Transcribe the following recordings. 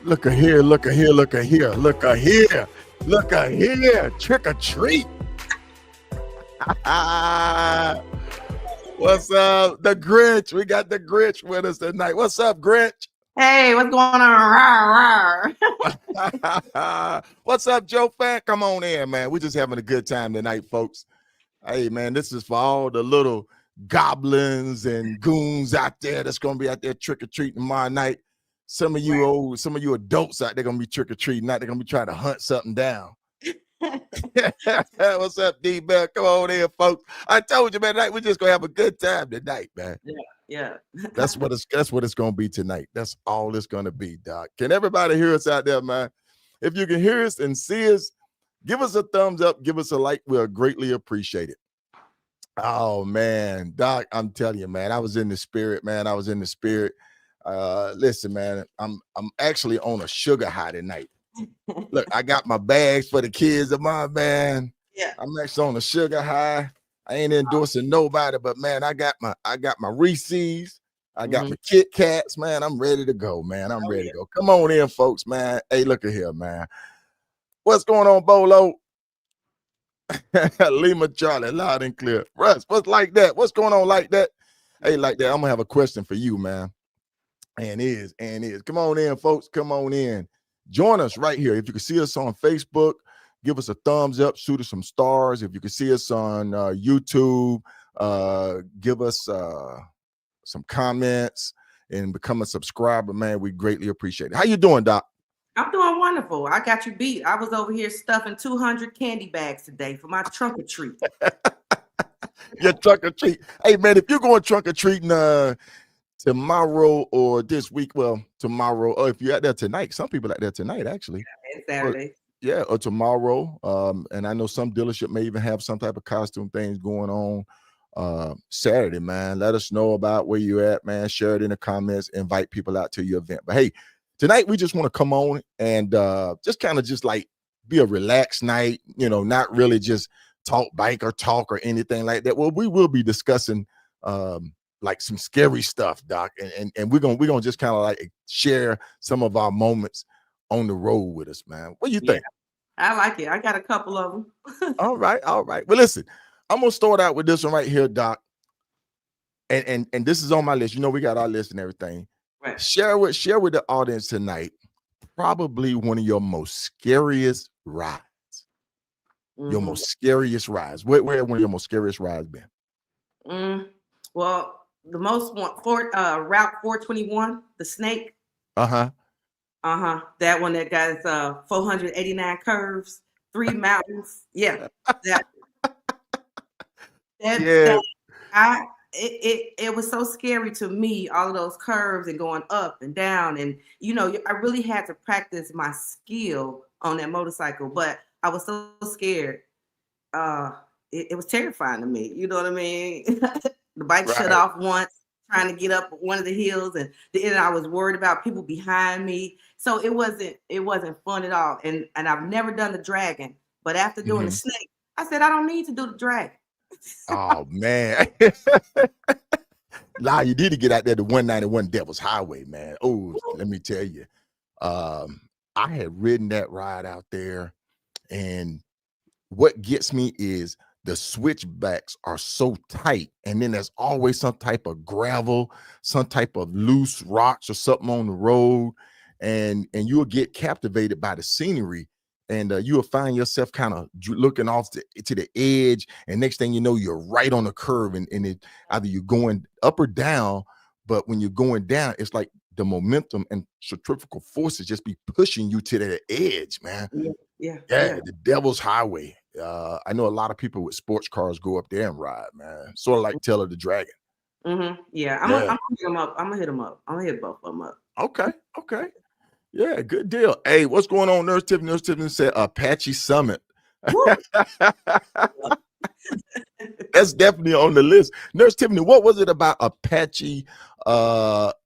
Look at here, look at here, look at here, look at here, look at here. Trick or treat. What's up? The Grinch. We got the Grinch with us tonight. What's up, Grinch? Hey, what's going on? Rawr, rawr. What's up, Joe Fan? Come on in, man. We're just having a good time tonight, folks. Hey, man, this is for all the little goblins and goons out there that's going to be out there trick-or-treating tomorrow night. Some of you adults out there going to be trick-or-treating. They're going to be trying to hunt something down. What's up, D-Bell? Come on in, folks. I told you, man, tonight we're just going to have a good time tonight, man. Yeah. That's what it's going to be tonight. That's all it's going to be, Doc. Can everybody hear us out there, man? If you can hear us and see us, give us a thumbs up, give us a like. We'll greatly appreciate it. Oh, man, Doc, I'm telling you, man, I was in the spirit, man. I was in the spirit. Listen, man, I'm actually on a sugar high tonight. Look, I got my bags for the kids of mine, man. Yeah. I'm actually on a sugar high. I ain't endorsing nobody, but man, I got my Reese's, I got my Kit Kats, man. I'm ready to go, man. I'm ready to go. Come on in, folks, man. Hey, look at here, man. What's going on, Bolo? Lima Charlie, loud and clear. Russ, what's like that? What's going on like that? Hey, like that, I'm gonna have a question for you, man. And is. Come on in, folks. Come on in. Join us right here. If you can see us on Facebook, give us a thumbs up, shoot us some stars. If you can see us on YouTube, give us some comments and become a subscriber, man. We greatly appreciate it. How you doing, Doc? I'm doing wonderful. I got you beat. I was over here stuffing 200 candy bags today for my trunk or treat. Your trunk or treat. Hey, man, if you're going trunk or treating tomorrow or this week, well, tomorrow, or if you're out there tonight, some people out there tonight, actually. Yeah, it's Saturday. Yeah, or tomorrow. And I know some dealership may even have some type of costume things going on Saturday, man. Let us know about where you're at, man. Share it in the comments, invite people out to your event. But hey, tonight we just want to come on and just kind of just like be a relaxed night, you know, not really just talk bike or talk or anything like that. Well, we will be discussing like some scary stuff, Doc, and we're gonna just kind of like share some of our moments on the road with us, man. What do you think? I like it. I got a couple of them. All right. Well, listen, I'm gonna start out with this one right here, Doc. And this is on my list. You know, we got our list and everything. Right. Share with the audience tonight. Probably one of your most scariest rides. Your most scariest rides. Where one of your most scariest rides been? Well, the most one Route 421, the snake. That one that got 489 curves, 3 mountains. Yeah. It was so scary to me, all of those curves and going up and down. And, you know, I really had to practice my skill on that motorcycle, but I was so scared. It was terrifying to me. You know what I mean? The bike shut off once, trying to get up one of the hills, and then I was worried about people behind me. So it wasn't fun at all. And I've never done the dragon, but after doing the snake, I said I don't need to do the dragon. Oh man. Nah, you need to get out there to 191 Devil's Highway, man. Oh, let me tell you. I had ridden that ride out there, and what gets me is the switchbacks are so tight, and then there's always some type of gravel, some type of loose rocks or something on the road, and you'll get captivated by the scenery, and you'll find yourself kind of looking off to the edge, and next thing you know, you're right on the curve, and either you're going up or down, but when you're going down, it's like the momentum and centrifugal forces just be pushing you to the edge, man. Yeah. The Devil's Highway. I know a lot of people with sports cars go up there and ride, man. Sort of like Tail of the Dragon. Yeah, I'm gonna hit them up. I'm gonna hit them up. I'm gonna hit both of them up. Okay. Yeah, good deal. Hey, what's going on, Nurse Tiffany? Nurse Tiffany said Apache Summit. That's definitely on the list. Nurse Tiffany, what was it about Apache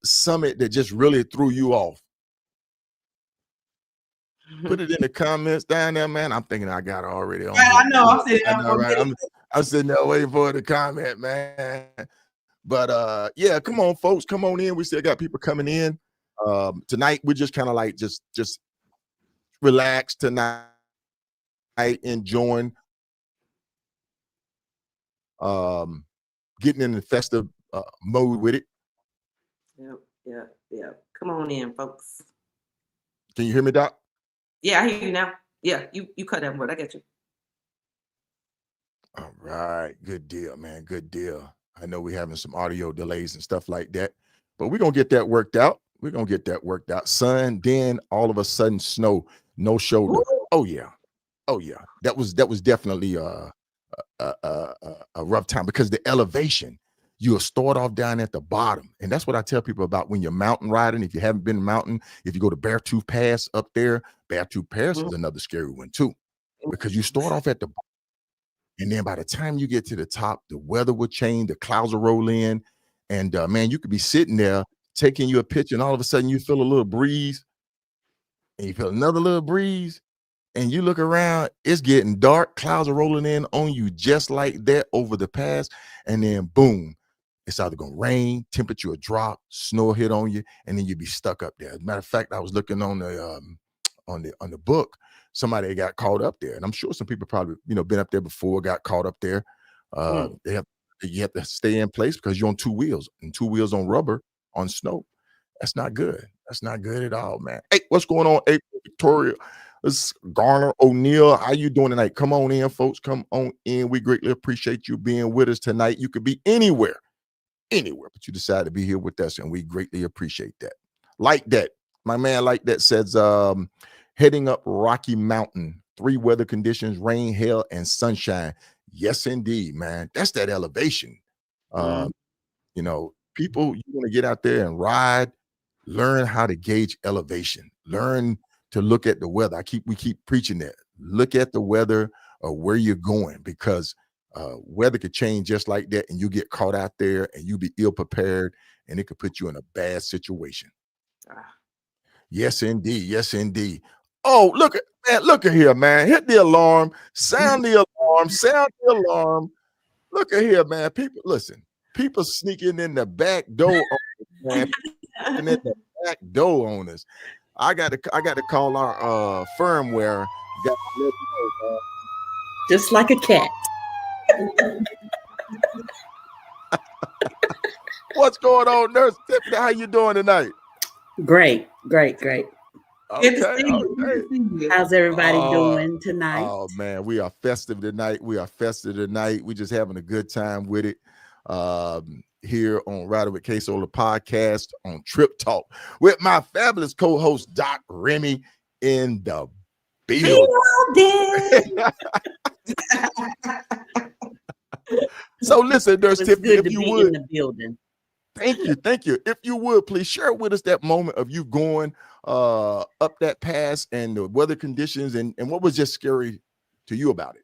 Summit that just really threw you off? Put it in the comments down there, man. I'm thinking I got it already on. I know. I'm sitting there waiting for the comment, man. But yeah, come on, folks, come on in. We still got people coming in. Tonight we're just kind of like just relax tonight, enjoying, getting in the festive mode with it. Yep. Come on in, folks. Can you hear me, Doc? Yeah, I hear you now. Yeah, you cut that word. I get you. All right, good deal, man. Good deal. I know we're having some audio delays and stuff like that, but we're gonna get that worked out. We're gonna get that worked out. Sun, then all of a sudden snow, no shoulder. Woo! Oh yeah, oh yeah. That was definitely a rough time because the elevation. You'll start off down at the bottom, and that's what I tell people about when you're mountain riding. If you haven't been mountain, if you go to Beartooth Pass up there, Beartooth Pass is another scary one too, because you start off at the, and then by the time you get to the top, the weather will change, the clouds will roll in, and man, you could be sitting there taking you a picture, and all of a sudden you feel a little breeze, and you feel another little breeze, and you look around, it's getting dark, clouds are rolling in on you just like that over the pass, and then boom, it's either gonna rain, temperature will drop, snow will hit on you, and then you'll be stuck up there. As a matter of fact, I was looking on the book, somebody got caught up there, and I'm sure some people probably been up there before, got caught up there. You have to stay in place because you're on two wheels, and two wheels on rubber on snow. That's not good. That's not good at all, man. Hey, what's going on, April, Victoria? This is Garner O'Neill. How you doing tonight? Come on in, folks. Come on in. We greatly appreciate you being with us tonight. You could be anywhere, but you decided to be here with us, and we greatly appreciate that. Like that, my man, like that says, heading up Rocky Mountain, 3 weather conditions: rain, hail, and sunshine. Yes, indeed, man. That's that elevation. People, you want to get out there and ride, learn how to gauge elevation, learn to look at the weather. We keep preaching that. Look at the weather or where you're going, because weather could change just like that, and you get caught out there and you be ill prepared, and it could put you in a bad situation. Yes, indeed. Yes, indeed. Oh, look at here, man. Hit the alarm, sound the alarm, sound the alarm. Look at here, man. People, listen. People sneaking in the back door on us, man. In the back door on us. I got to call our firmware. Got to let you know, man. Just like a cat. What's going on, Nurse Tiffany? How you doing tonight? Great. Okay. How's everybody doing tonight? Oh man, we are festive tonight. We just having a good time with it. Here on Rider with K-Solar podcast on Trip Talk with my fabulous co-host Doc Remy in the building. So listen, Nurse Tiffany, if you would, in the building. Thank you. If you would, please share with us that moment of you going up that pass and the weather conditions, and what was just scary to you about it.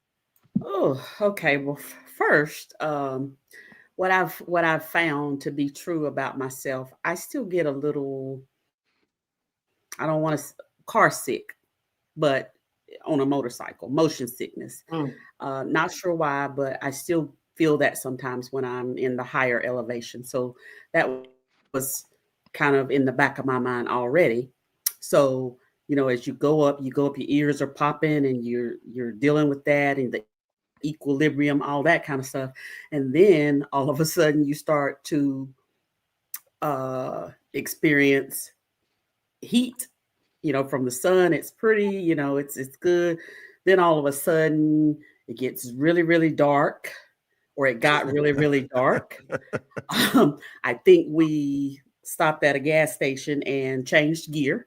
Oh, okay. Well, first, what I've found to be true about myself, I still get a little, I don't want to car sick, but on a motorcycle, motion sickness. Not sure why, but I still feel that sometimes when I'm in the higher elevation. So that was kind of in the back of my mind already. So, as you go up, your ears are popping, and you're dealing with that and the equilibrium, all that kind of stuff. And then all of a sudden you start to experience heat, from the sun. It's pretty, it's good. Then all of a sudden it gets really, really dark, or it got really, really dark. I think we stopped at a gas station and changed gear.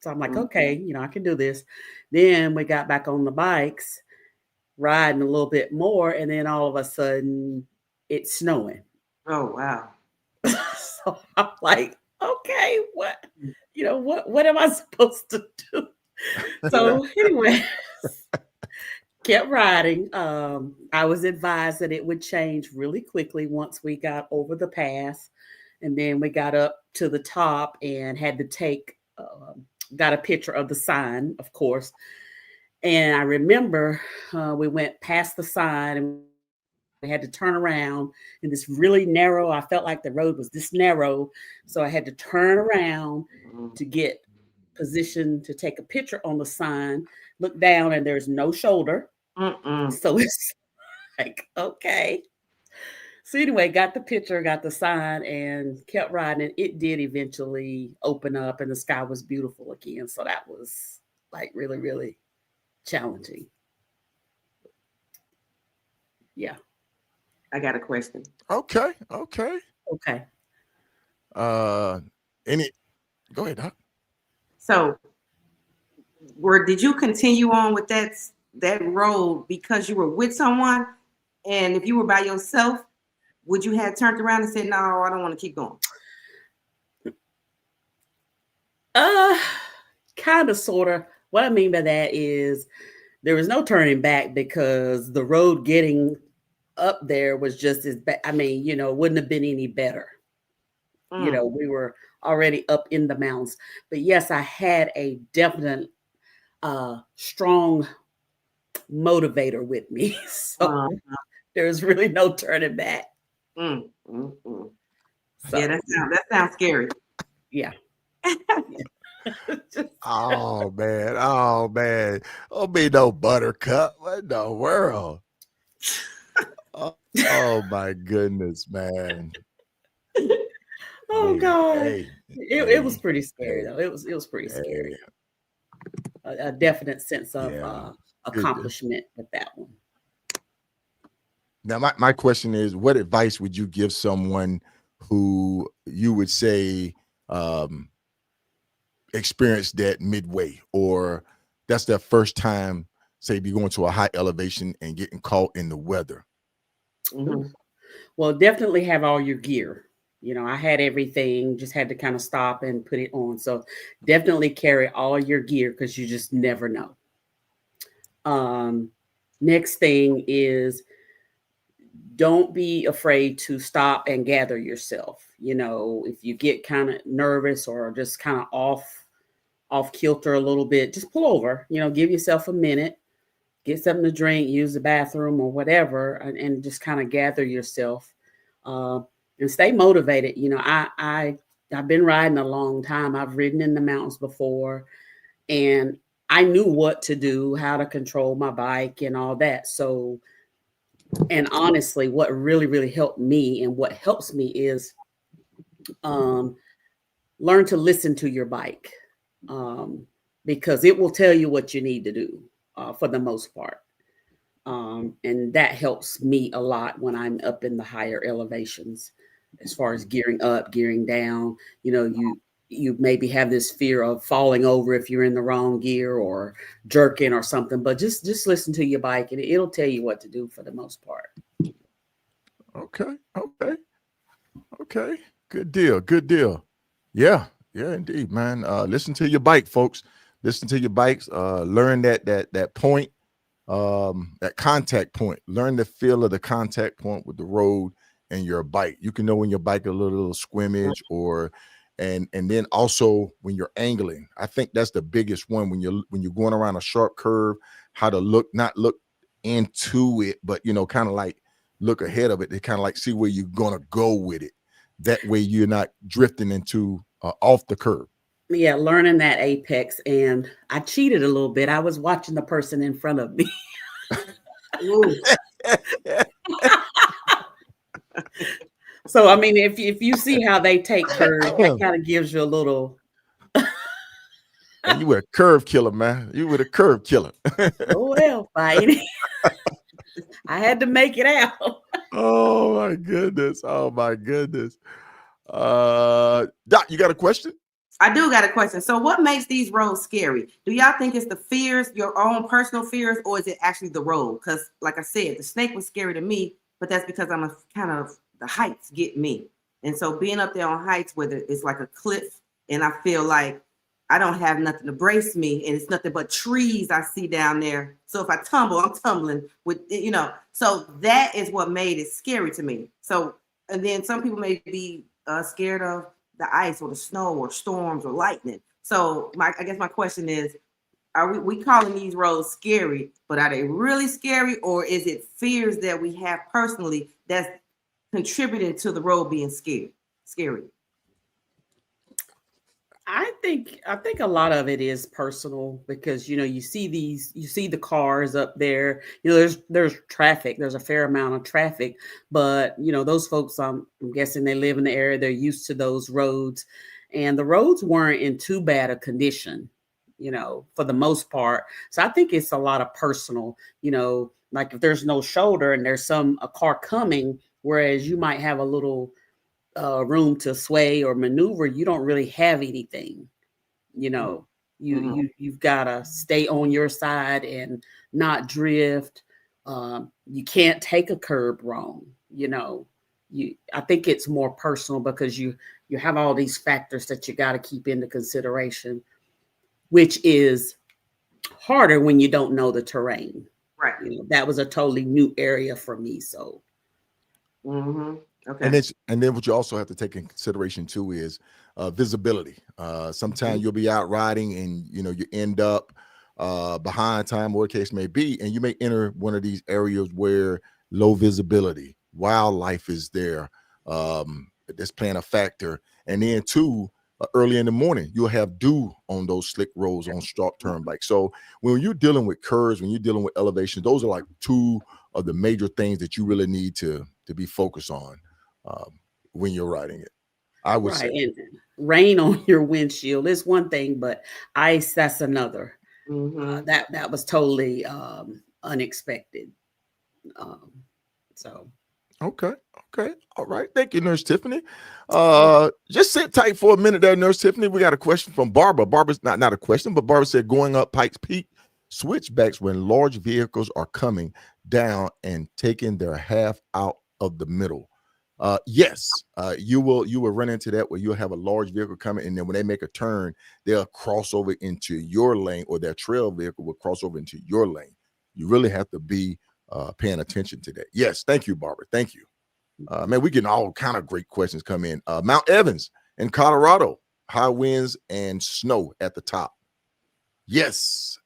So I'm like, okay, I can do this. Then we got back on the bikes, riding a little bit more, and then all of a sudden it's snowing. Oh, wow. So I'm like, okay, what am I supposed to do? So anyway, kept riding. I was advised that it would change really quickly once we got over the pass. And then we got up to the top and had to got a picture of the sign, of course. And I remember we went past the sign and we had to turn around in this really narrow. I felt like the road was this narrow, so I had to turn around to get positioned to take a picture on the sign. Look down, and there's no shoulder, so it's like, okay. So anyway, got the picture, got the sign, and kept riding. And it did eventually open up, and the sky was beautiful again. So that was like really, really challenging. Yeah. I got a question. Okay. Okay. Any? Go ahead, Doc. So, did you continue on with that road because you were with someone, and if you were by yourself, would you have turned around and said, "No, I don't want to keep going"? Kind of, sort of. What I mean by that is there was no turning back because the road getting up there was just as bad. I mean, wouldn't have been any better. We were already up in the mountains. But yes, I had a definite strong motivator with me. So there's really no turning back. So, yeah, that sounds scary. Yeah. Oh man. Oh, be no buttercup. What in the world? Oh my goodness, man. Oh God. Hey, it was pretty scary though. It was pretty scary. A definite sense of accomplishment with that one. Now, my question is, what advice would you give someone who you would say experienced that midway, or that's their first time, say, be going to a high elevation and getting caught in the weather? Well, definitely have all your gear. I had everything, just had to kind of stop and put it on. So definitely carry all your gear because you just never know. Next thing is, don't be afraid to stop and gather yourself. If you get kind of nervous or just kind of off kilter a little bit, just pull over, give yourself a minute, get something to drink, use the bathroom or whatever, and just kind of gather yourself and stay motivated. I've been riding a long time. I've ridden in the mountains before, and I knew what to do, how to control my bike and all that. So, and honestly, what really, really helped me and what helps me is learn to listen to your bike, because it will tell you what you need to do for the most part. And that helps me a lot when I'm up in the higher elevations, as far as gearing up, gearing down. You maybe have this fear of falling over if you're in the wrong gear or jerking or something, but just listen to your bike and it'll tell you what to do for the most part. Okay. Good deal. Yeah, indeed, man. Listen to your bike, folks. Listen to your bikes. Learn that point, that contact point. Learn the feel of the contact point with the road and your bike. You can know when your bike a little squimmage, or and then also when you're angling. I think that's the biggest one, when you're going around a sharp curve, how to not look into it, but kind of like look ahead of it to kind of like see where you're gonna go with it. That way you're not drifting into off the curb. Yeah, learning that apex. And I cheated a little bit. I was watching the person in front of me. So I mean, if you see how they take curves, that kind of gives you a little. And you were a curve killer, man. You were a curve killer. Oh well, fine. I had to make it out. Oh my goodness. Doc, you got a question? I do got a question. So what makes these roads scary? Do y'all think it's the fears, your own personal fears, or is it actually the road? Because like I said, the snake was scary to me, but that's because I'm a kind of, the heights get me. And so being up there on heights where it's like a cliff, and I feel like I don't have nothing to brace me, and it's nothing but trees I see down there. So if I tumble, I'm tumbling with, so that is what made it scary to me. So, and then some people may be scared of the ice or the snow or storms or lightning. So I guess my question is, are we calling these roads scary, but are they really scary, or is it fears that we have personally that's contributing to the road being scary? I think a lot of it is personal because you see the cars up there. There's traffic. There's a fair amount of traffic, but those folks, I'm guessing they live in the area. They're used to those roads, and the roads weren't in too bad a condition, for the most part. So I think it's a lot of personal. Like if there's no shoulder and there's a car coming, whereas you might have a little room to sway or maneuver, you don't really have anything. You've got to stay on your side and not drift. You can't take a curb wrong. I think it's more personal because you have all these factors that you got to keep into consideration, which is harder when you don't know the terrain. Right. That was a totally new area for me. So. Okay. And then what you also have to take in consideration too is visibility. Sometimes you'll be out riding and you end up behind time, whatever case may be, and you may enter one of these areas where low visibility, wildlife is there. That's playing a factor. And then too, early in the morning, you'll have dew on those slick roads on short term bikes. So when you're dealing with curves, when you're dealing with elevation, those are like two of the major things that you really need to be focused on when you're riding it. I would say. And rain on your windshield is one thing, but ice, that's another. That was totally unexpected. So. Okay. All right. Thank you, Nurse Tiffany. Just sit tight for a minute there, Nurse Tiffany. We got a question from Barbara. Barbara's not a question, but Barbara said going up Pikes Peak, switchbacks when large vehicles are coming down and taking their half out of the middle. Yes, you will run into that where you'll have a large vehicle coming, and then when they make a turn, they'll cross over into your lane, or their trail vehicle will cross over into your lane. You really have to be paying attention to that. Yes, thank you, Barbara. Thank you. Man, we getting all kind of great questions come in. Mount Evans in Colorado, high winds and snow at the top. Yes,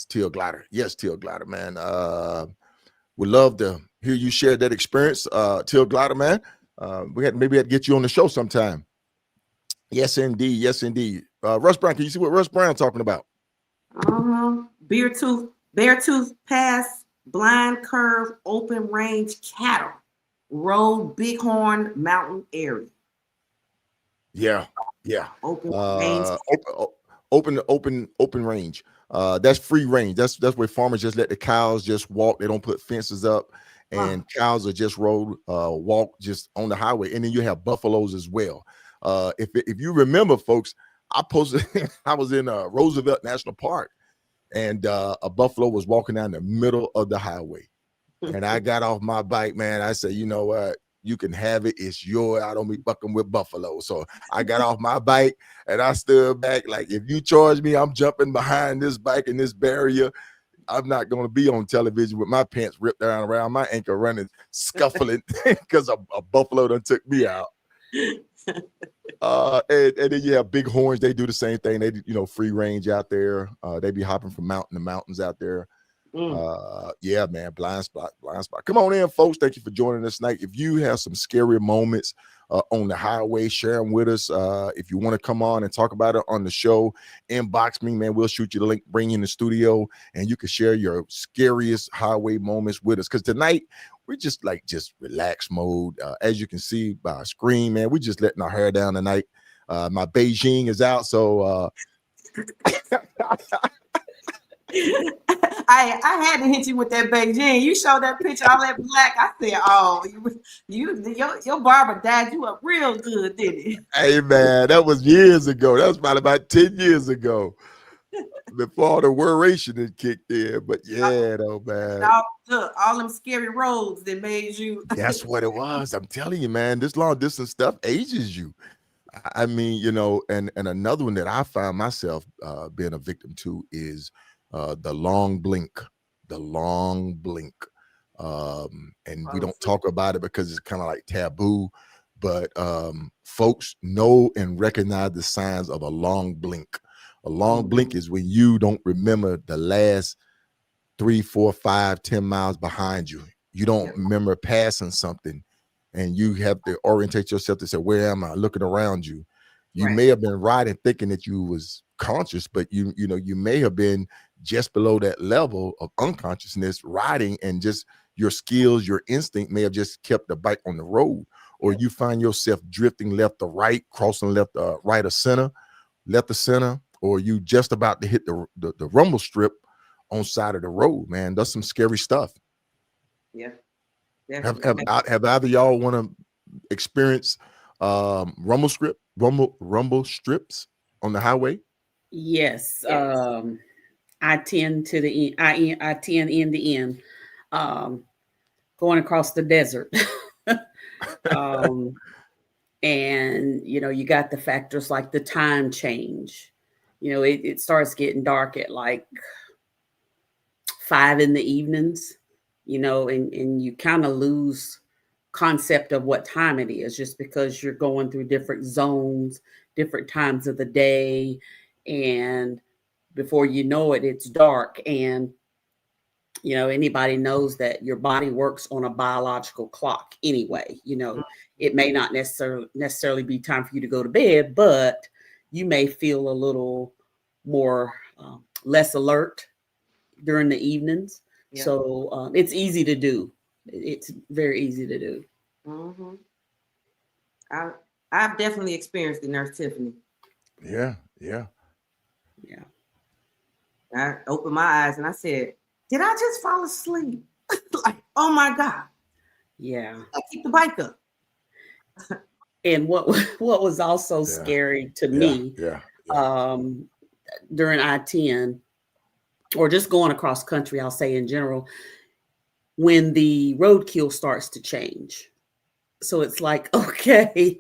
Teal Glider. Yes, Teal Glider, man. Would love to hear you share that experience, Teal Glider, man. Maybe I'd get you on the show sometime. Yes, indeed. Russ Brown, can you see what Russ Brown talking about? Beartooth Pass, blind curve, open range cattle, road, Bighorn Mountain area. Yeah. Open range. Open range. That's free range. That's where farmers just let the cows just walk. They don't put fences up, and cows are just walk just on the highway. And then you have buffaloes as well. If you remember, folks, I was in Roosevelt National Park, and a buffalo was walking down the middle of the highway. And I got off my bike, man. I said, you know what? You can have it. It's yours. I don't be bucking with buffalo. So I got off my bike and I stood back. Like, if you charge me, I'm jumping behind this bike in this barrier. I'm not going to be on television with my pants ripped down around my ankle, running, scuffling because a buffalo done took me out. And then you have bighorns. They do the same thing. They free range out there. They be hopping from mountain to mountains out there. Yeah, man, blind spot. Come on in, folks. Thank you for joining us tonight. If you have some scary moments on the highway, share them with us. If you want to come on and talk about it on the show, inbox me, man. We'll shoot you the link, bring you in the studio, and you can share your scariest highway moments with us. Because tonight we're just relax mode. As you can see by our screen, man, we're just letting our hair down tonight. My Beijing is out, so I had to hit you with that Beijing. You showed that picture, all that black. I said, "Oh, your barber dyed you up real good, didn't he?" Hey, man, that was years ago. That was about 10 years ago, before the worration had kicked in. But yeah, though, man, all them scary roads that made you. That's what it was. I'm telling you, man, this long distance stuff ages you. I mean, and another one that I found myself being a victim to is the long blink. And we don't talk about it because it's kind of like taboo, but folks know and recognize the signs of a long blink. A long blink is when you don't remember the last 3, 4, 5, 10 miles behind you. You don't remember passing something, and you have to orientate yourself to say, where am I? Looking around you. You may have been riding thinking that you was conscious, but you may have been just below that level of unconsciousness riding, and just your skills, your instinct may have just kept the bike on the road, or you find yourself drifting left to right, crossing left, right or center, left to center, or you just about to hit the rumble strip on side of the road, man. That's some scary stuff. Yeah. Have either of y'all want to experience rumble strips on the highway? Yes. I tend to the end. I tend end to end, going across the desert. And you got the factors like the time change. It starts getting dark at like 5 in the evenings, and you kind of lose concept of what time it is, just because you're going through different zones, different times of the day, and before you know it, it's dark. And anybody knows that your body works on a biological clock anyway. It may not necessarily be time for you to go to bed, but you may feel a little more less alert during the evenings. Yeah. So it's easy to do. It's very easy to do. Mm-hmm. I've definitely experienced it, Nurse Tiffany. Yeah. I opened my eyes and I said, did I just fall asleep? Like, oh my God. Yeah. I keep the bike up. And what was also scary to me, during I-10, or just going across country, I'll say in general, when the roadkill starts to change. So it's like, okay,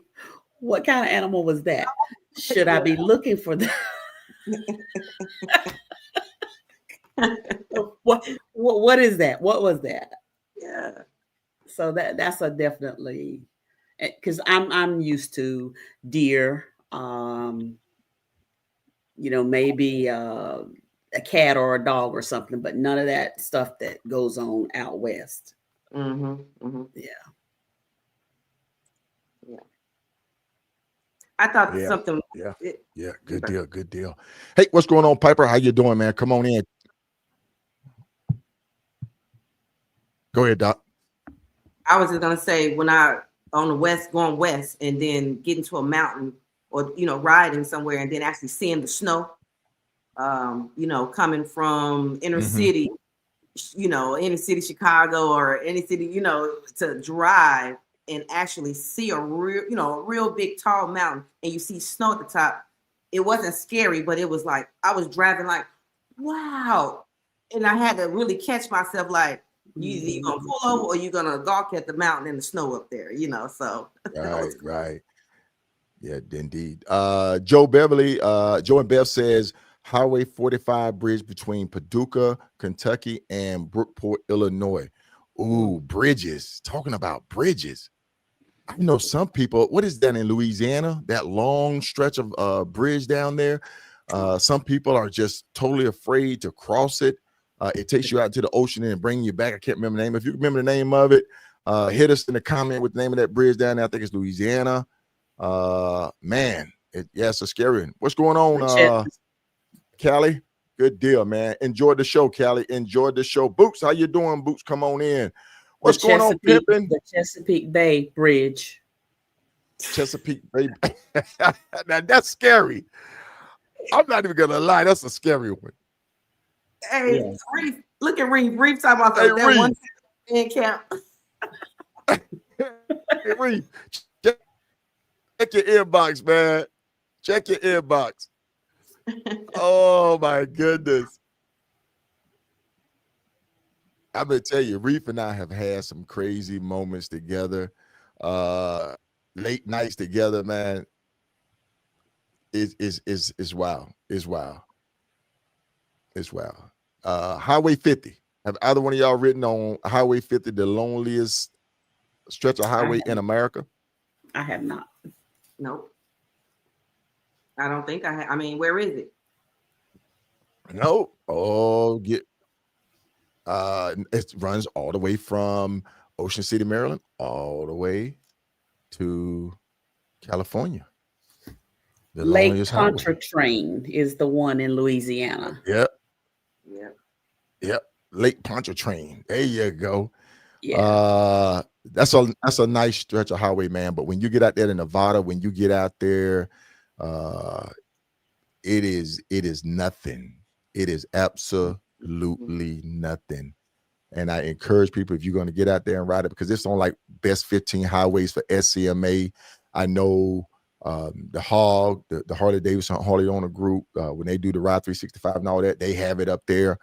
what kind of animal was that? Should I be looking for that? What is that? What was that? Yeah. So that's a definitely, because I'm used to deer, maybe a cat or a dog or something, but none of that stuff that goes on out west. Mm-hmm. Mm-hmm. Yeah. I thought something. Yeah. Good deal. Hey, what's going on, Piper? How you doing, man? Come on in. Go ahead, Doc. I was just gonna say, when I on the going west, and then getting to a mountain, or riding somewhere, and then actually seeing the snow, coming from inner city, inner city Chicago, or any city, to drive and actually see a real big tall mountain, and you see snow at the top. It wasn't scary, but it was like I was driving like, wow, and I had to really catch myself, like, you gonna pull over, or you gonna gawk at the mountain and the snow up there, so. Right. Yeah, indeed. Joe and Bev says Highway 45 bridge between Paducah, Kentucky and Brookport, Illinois. Ooh, bridges. Talking about bridges. I know some people, what is that in Louisiana? That long stretch of bridge down there. Some people are just totally afraid to cross it. It takes you out to the ocean and bring you back. I can't remember the name. If you remember the name of it, hit us in the comment with the name of that bridge down there. I think it's Louisiana. Man, it's a scary one. What's going on, Callie? Good deal, man. Enjoyed the show, Callie. Enjoyed the show. Boots, how you doing? Boots, come on in. What's going on, Pippin? The Chesapeake Bay Bridge. Chesapeake Bay. Now that's scary. I'm not even gonna lie. That's a scary one. Hey, Reef, look at Reef. Reef talking about that Reef. one in camp. Hey, Reef, check your inbox, man. Check your inbox. Oh my goodness. I'm gonna tell you, Reef and I have had some crazy moments together. Late nights together, man. It's wild. It's wild. It's wild. Highway 50. Have either one of y'all ridden on Highway 50, the loneliest stretch of highway in America? I have not. Nope. I don't think I have. I mean, where is it? No, oh, it runs all the way from Ocean City, Maryland, all the way to California. The Lake loneliest highway. Pontchartrain is the one in Louisiana. Yep, Yeah. yep. Lake Pontchartrain. There you go. Yeah. That's a nice stretch of highway, man. But when you get out there in Nevada, when you get out there, it is nothing. It is absolutely nothing. And I encourage people, if you're going to get out there and ride it, because it's on like best 15 highways for SCMA. I know the Hog, the Harley Davidson Harley Owner Group, when they do the Ride 365 and all that, they have it up there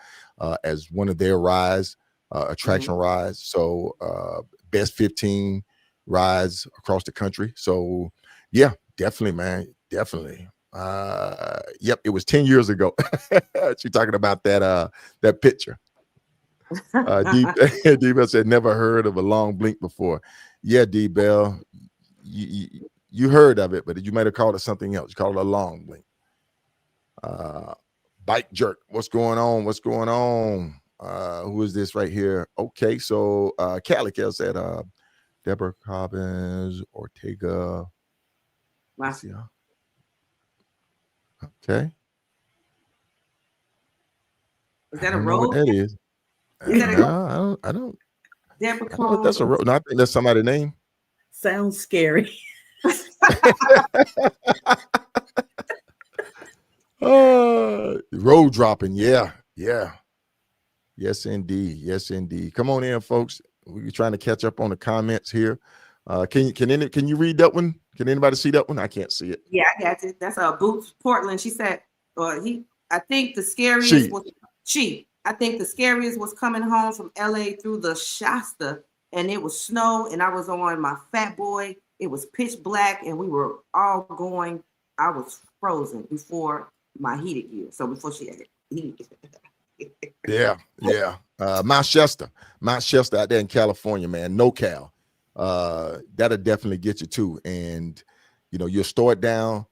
as one of their rides, attraction rides. So best 15 rides across the country. So yeah, definitely, man, definitely. Yep, it was 10 years ago. She's talking about that picture. D Bell said never heard of a long blink before. Yeah, D Bell, you heard of it, but you might have called it something else. You called it a long blink. Bike jerk. What's going on? What's going on? Who is this right here? Okay, so Calical said Deborah Cobbins, Ortega. Wow. See, okay. Is that I a don't know what road? that is. Is that a No, I don't. Deborah I don't know if that's a Combs? road. No, I think that's somebody's name. Sounds scary. Road dropping. Yeah. Yes, indeed. Yes, indeed. Come on in, folks. We're trying to catch up on the comments here. Can you read that one? Can anybody see that one? I can't see it. Yeah, I got it. That's Boots Portland. She said, I think the scariest was coming home from LA through the Shasta, and it was snow, and I was on my Fat Boy. It was pitch black, and we were all going. I was frozen before my heated gear. So before she had heated. Yeah. Mount Shasta out there in California, man. NoCal. That'll definitely get you too. And you'll start down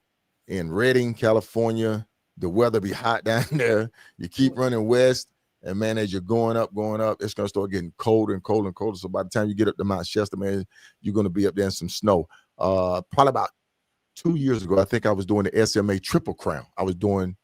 in Redding, California. The weather be hot down there. You keep running west, and man, as you're going up, it's gonna start getting colder and colder and colder. So by the time you get up to Mount Shasta, man, you're gonna be up there in some snow. Probably about 2 years ago, I think I was doing the SMA Triple Crown. I was doing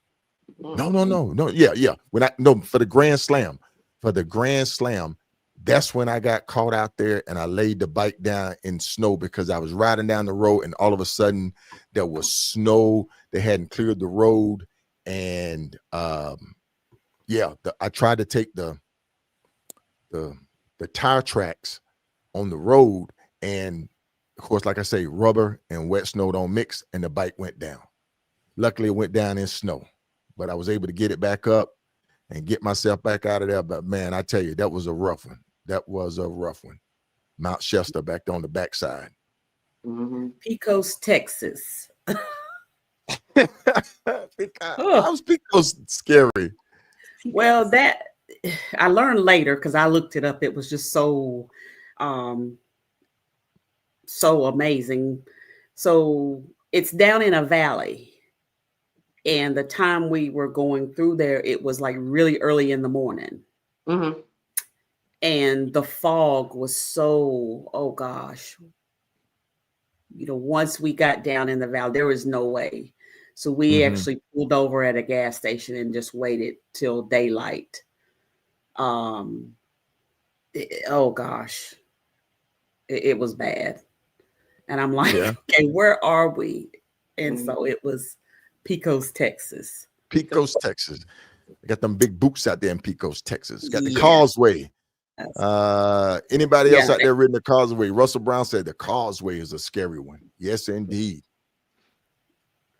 no. Yeah. For the Grand Slam. That's when I got caught out there and I laid the bike down in snow because I was riding down the road and all of a sudden there was snow. They hadn't cleared the road. And I tried to take the tire tracks on the road, and of course, like I say, rubber and wet snow don't mix, and the bike went down. Luckily, it went down in snow, but I was able to get it back up and get myself back out of there. But man, I tell you, that was a rough one. Mount Shasta back on the backside. Pecos, Texas. How's Pecos scary? Well, that I learned later because I looked it up. It was just so amazing. So it's down in a valley. And the time we were going through there, it was like really early in the morning. And the fog was so, oh gosh. Once we got down in the valley, there was no way. So we actually pulled over at a gas station and just waited till daylight. Oh gosh. It was bad. And I'm like, okay, where are we? And so it was Pecos, Texas. Texas. They got them big boots out there in Pecos, Texas. Got the causeway. Anybody else out there ridden the causeway? Russell Brown said the causeway is a scary one. Yes, indeed.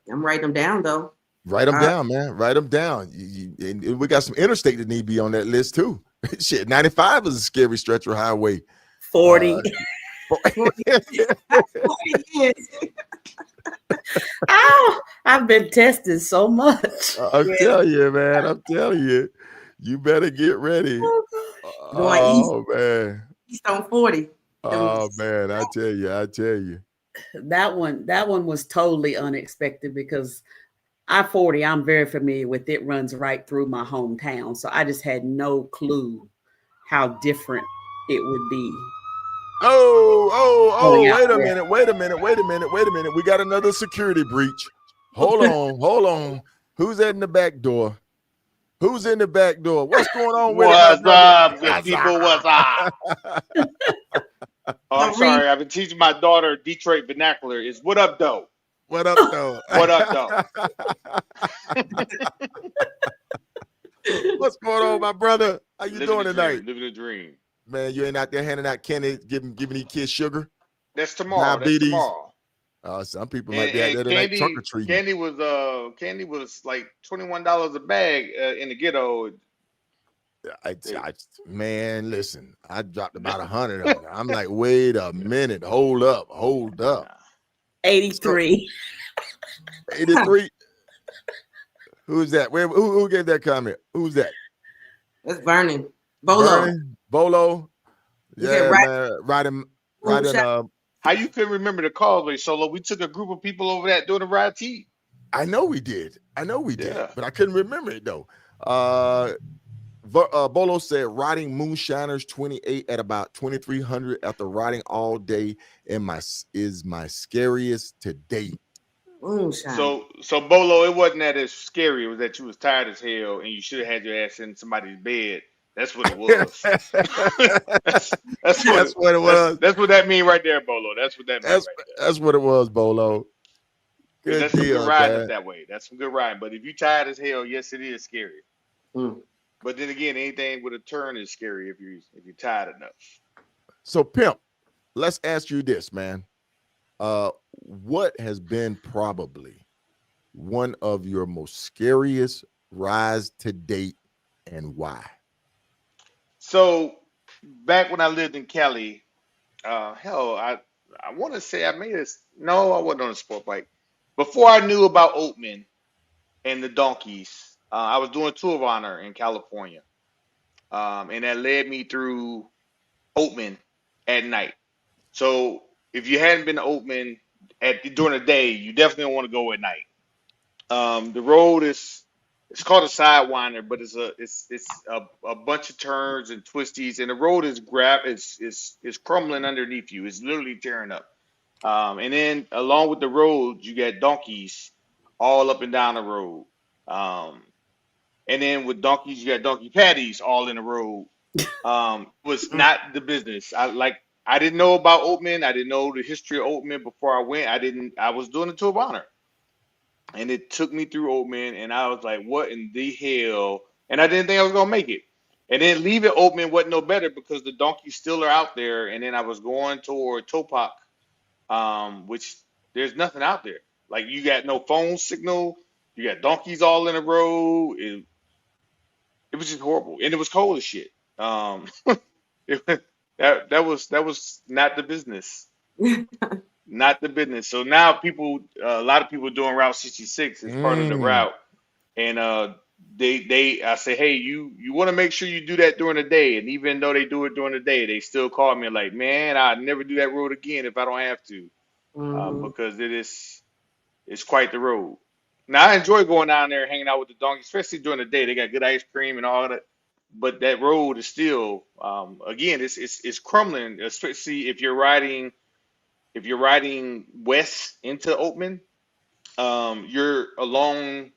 I'm writing them down though. Write them down, man. Write them down. And we got some interstate that need to be on that list too. Shit, 95 is a scary stretch of highway. 40. 40 years. Oh, I've been tested so much. I'm telling you, man. I'm telling you. You better get ready. Man. East on 40. Oh man, I tell you. That one was totally unexpected because I-40, I'm very familiar with. It runs right through my hometown. So I just had no clue how different it would be going out Wait a there. minute, wait a minute, wait a minute, wait a minute. We got another security breach. Hold on, hold on. Who's that in the back door? Who's in the back door? What's going on with it, my What's brother? up, good people? What's up? Oh, I'm Marie, sorry. I've been teaching my daughter Detroit vernacular. Is what up, though? What up, though? What up, though? What's going on, my brother? How you Living doing the tonight? dream. Living the dream. Man, you ain't out there handing out candy, giving these kids sugar, That's tomorrow. That's diabetes. tomorrow. Some people might be out there tonight candy, trunk or treating. candy was like $21 a bag in the ghetto. Man, listen, I dropped about 100 of them. I'm like, wait a minute, hold up. 83. 83. Who's that? Who gave that comment? Who's that? that's Vernon. Bolo. Vernon? Bolo. You said Yeah, man. Riding. How you couldn't remember the causeway, Solo? We took a group of people over that doing the ride tea. I know we did, Yeah. but I couldn't remember it though. Bolo said riding Moonshiners 28 at about 2300 after riding all day is my scariest to date. Moonshine. So Bolo, it wasn't that as scary. It was that you was tired as hell and you should have had your ass in somebody's bed. That's what it was. that's what it was. That's what that mean right there, Bolo. That's what that means right there. That's what it was, Bolo. Good that's deal, some good riding man. that way. That's some good riding. But if you tired as hell, yes, it is scary. Mm. But then again, anything with a turn is scary if you're tired enough. So, Pimp, let's ask you this, man. What has been probably one of your most scariest rides to date, and why? So back when I lived in Cali, I want to say I wasn't on a sport bike. Before I knew about Oatman and the donkeys, I was doing Tour of Honor in California, and that led me through Oatman at night. So if you hadn't been to Oatman during the day, you definitely don't want to go at night. The road it's called a sidewinder, but it's a bunch of turns and twisties, and the road is crumbling underneath you. It's literally tearing up. And then along with the road, you got donkeys all up and down the road. And then with donkeys, you got donkey patties all in the road. Was not the business. I didn't know about Oatman. I didn't know the history of Oatman before I went. I was doing the Tour of Honor. And it took me through Oatman, and I was like, what in the hell? And I didn't think I was going to make it. And then leaving Oatman wasn't no better because the donkeys still are out there. And then I was going toward Topak, which there's nothing out there. Like, you got no phone signal. You got donkeys all in a row. It was just horrible. And it was cold as shit. That was not the business. Not the business. So now a lot of people doing Route 66 as part of the route, and I say, hey, you want to make sure you do that during the day, and even though they do it during the day, they still call me like, man, I'd never do that road again if I don't have to, because it's quite the road. Now I enjoy going down there and hanging out with the donkeys, especially during the day. They got good ice cream and all that, but that road is still, again, it's crumbling, especially if you're riding west into Oatman, you're along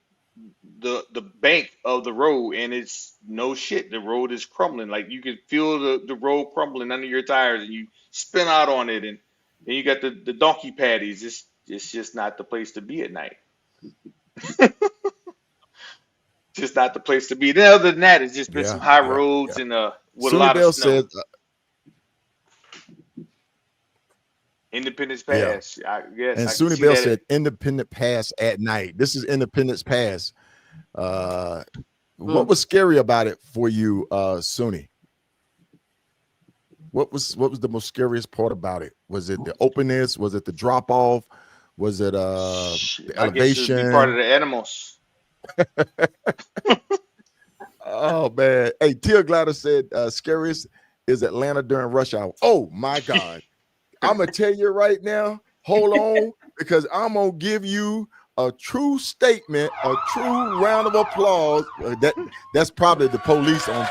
the bank of the road, and it's no shit. The road is crumbling. Like, you can feel the road crumbling under your tires, and you spin out on it, and then you got the donkey patties. It's just not the place to be at night. Just not the place to be. Then other than that, it's just been some high roads and with a lot of snow. Independence Pass. Yeah. And Sunny Bell said Independent Pass at night. This is Independence Pass. What was scary about it for you, Sunny? What was the most scariest part about it? Was it the openness? Was it the drop off? Was it the elevation? I guess it'd be part of the animals. Oh man. Hey, Tia Gladys said scariest is Atlanta during rush hour. Oh my God. I'm gonna tell you right now, hold on, because I'm gonna give you a true statement, a true round of applause. That's probably the police on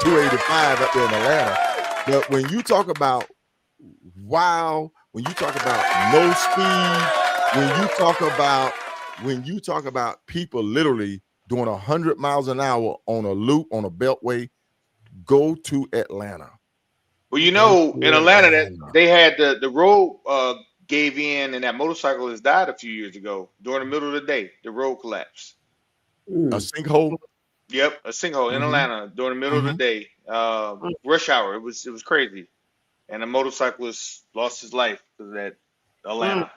285 up there in Atlanta. But when you talk about when you talk about no speed, when you talk about people literally doing 100 miles an hour on a loop on a beltway, go to Atlanta. Well, you Go know, to in Atlanta, that Atlanta. they had the road gave in, and that motorcyclist died a few years ago during the middle of the day. The road collapsed. A Mm. sinkhole. Yep, a sinkhole in Mhm. Atlanta during the middle of the Mhm. day, rush hour. It was crazy, and the motorcyclist lost his life because of that Atlanta.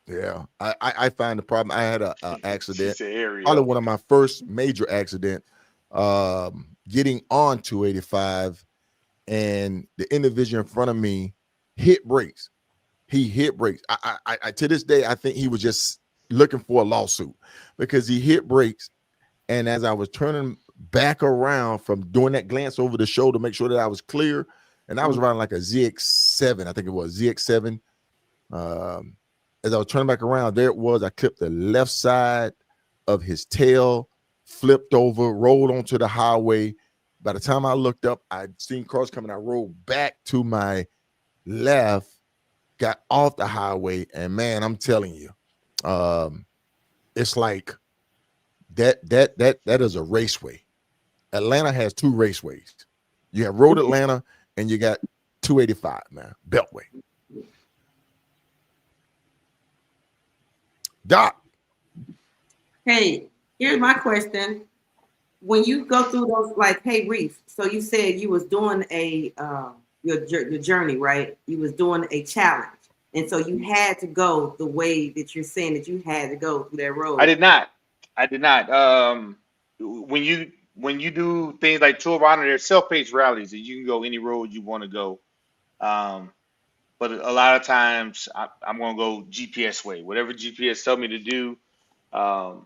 Yeah, I find the problem. I had a She accident, said probably area. one of my first major accident, getting on 285, and the individual in front of me hit brakes. He hit brakes. I to this day I think he was just looking for a lawsuit because he hit brakes, and as I was turning back around from doing that glance over the shoulder to make sure that I was clear, and I was riding like a ZX7, I think it was ZX7. As I was turning back around, there it was. I clipped the left side of his tail, flipped over, rolled onto the highway. By the time I looked up, I'd seen cars coming. I rolled back to my left, got off the highway, and man, I'm telling you, it's like that is a raceway. Atlanta has two raceways. You have Road Atlanta and you got 285, man, Beltway. Doc. Hey, here's my question. When you go through those, like, hey, Reef, so you said you was doing a your journey, right? You was doing a challenge, and so you had to go the way that you're saying that you had to go through that I road. did not. I did not. When you do things like Tour of Honor, there's self-paced rallies, and you can go any road you want to go. Um, but a lot of times I'm gonna go GPS way, whatever GPS tell me to do. Um,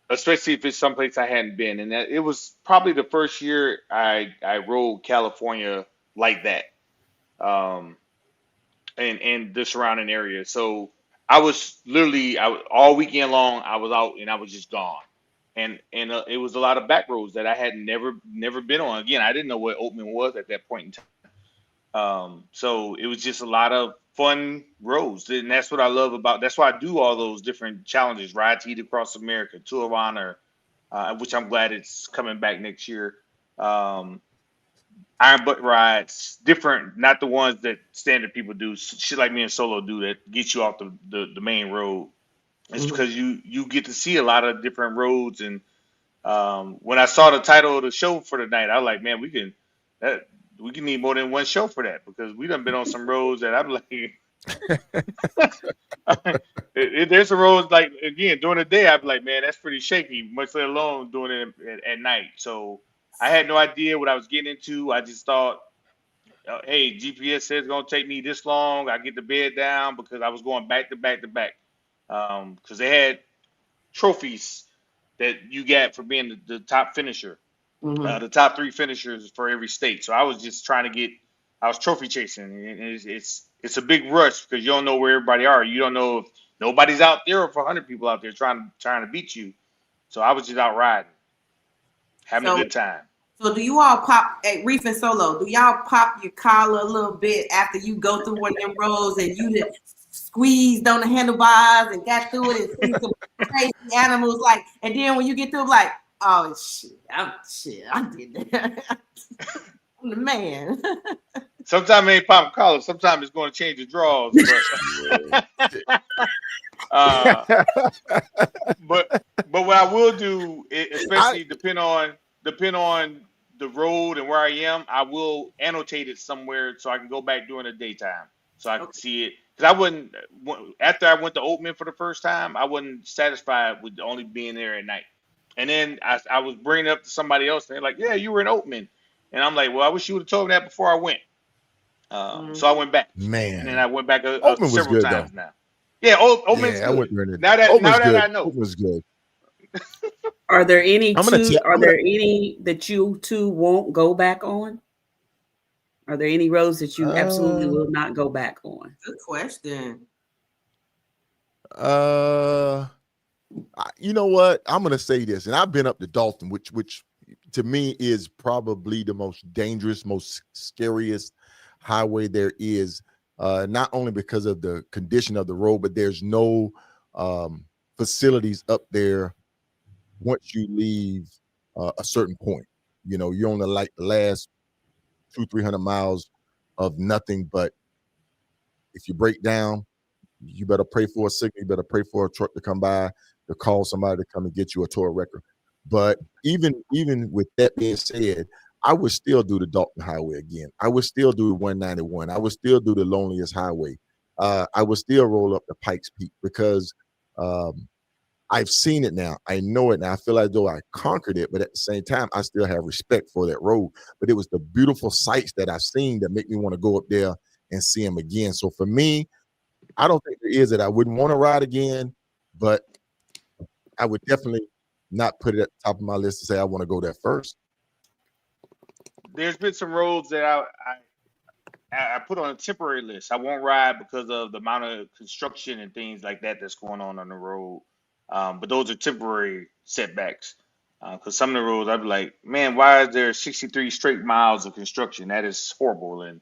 Especially if it's someplace I hadn't been, and that it was probably the first year I rode California like that, um, and the surrounding area. So I was literally all weekend long. I was out and I was just gone, and it was a lot of back roads that I had never been on. Again, I didn't know what Oatman was at that point in time. So it was just a lot of fun roads, and that's what I love about. That's why I do all those different challenges: Ride to Eat Across America, Tour of Honor, which I'm glad it's coming back next year. Um, Iron butt rides, different, not the ones that standard people do. Shit like me and Solo do that gets you off the main road. It's Mhm. because you get to see a lot of different roads. And when I saw the title of the show for the night, I was like, man, that we can need more than one show for that because we done been on some roads that I'm like, there's a roads like again during the day I'd be like, man, that's pretty shaky, much let alone doing it at night. So I had no idea what I was getting into. I just thought, hey, GPS says it's gonna take me this long. I get the bed down because I was going back to back to back. Because they had trophies that you get for being the top finisher, Mhm. the top three finishers for every state. So I was just trying to I was trophy chasing. And it's a big rush because you don't know where everybody are. You don't know if nobody's out there or if 100 people out there trying to beat you. So I was just out riding, having a So, good time. so do you all pop at Reef and Solo? Do y'all pop your collar a little bit after you go through one of them roads and you just squeezed on the handlebars and got through it and see some crazy animals like, and then when you get through, like, oh shit, I did that. I'm the man. Sometimes it ain't pop collars. Sometimes it's going to change the draws. Uh, but what I will do, I especially depend on the road and where I am, I will annotate it somewhere so I can go back during the daytime so I can Okay. see it. Because I wouldn't after I went to Oatman for the first time, I wasn't satisfied with only being there at night. And then I was bringing it up to somebody else, and they're like, "Yeah, you were in Oatman," and I'm like, "Well, I wish you would have told me that before I went." Mhm. So I went back, and then man, I went back Oatman was several good though. times now. Yeah, Oatman's Yeah, I went good. there. Now Oatman's that good. I know. Oatman's good. Are there any I'm gonna two? tell. Are there any that you two won't go back on? Are there any roads that you absolutely Uh, will not go back on? Good question. You know what? I'm gonna say this, and I've been up to Dalton, which to me is probably the most dangerous, most scariest highway there is. Not only because of the condition of the road, but there's no facilities up there once you leave a certain point. You know, you're on the last 200-300 miles of nothing. But if you break down, you better pray for a signal. You better pray for a truck to come by, to call somebody to come and get you a tow record. But even with that being said, I would still do the Dalton Highway again. I would still do the 191. I would still do the loneliest highway. I would still roll up the Pikes Peak because I've seen it now. I know it now. I feel as though I conquered it, but at the same time, I still have respect for that road. But it was the beautiful sights that I've seen that make me want to go up there and see them again. So for me, I don't think there is that I wouldn't want to ride again, but I would definitely not put it at the top of my list to say I want to go there first. There's been some roads that I put on a temporary list. I won't ride because of the amount of construction and things like that that's going on the road. But those are temporary setbacks. Because some of the roads, I'd be like, man, why is there 63 straight miles of construction? That is horrible. And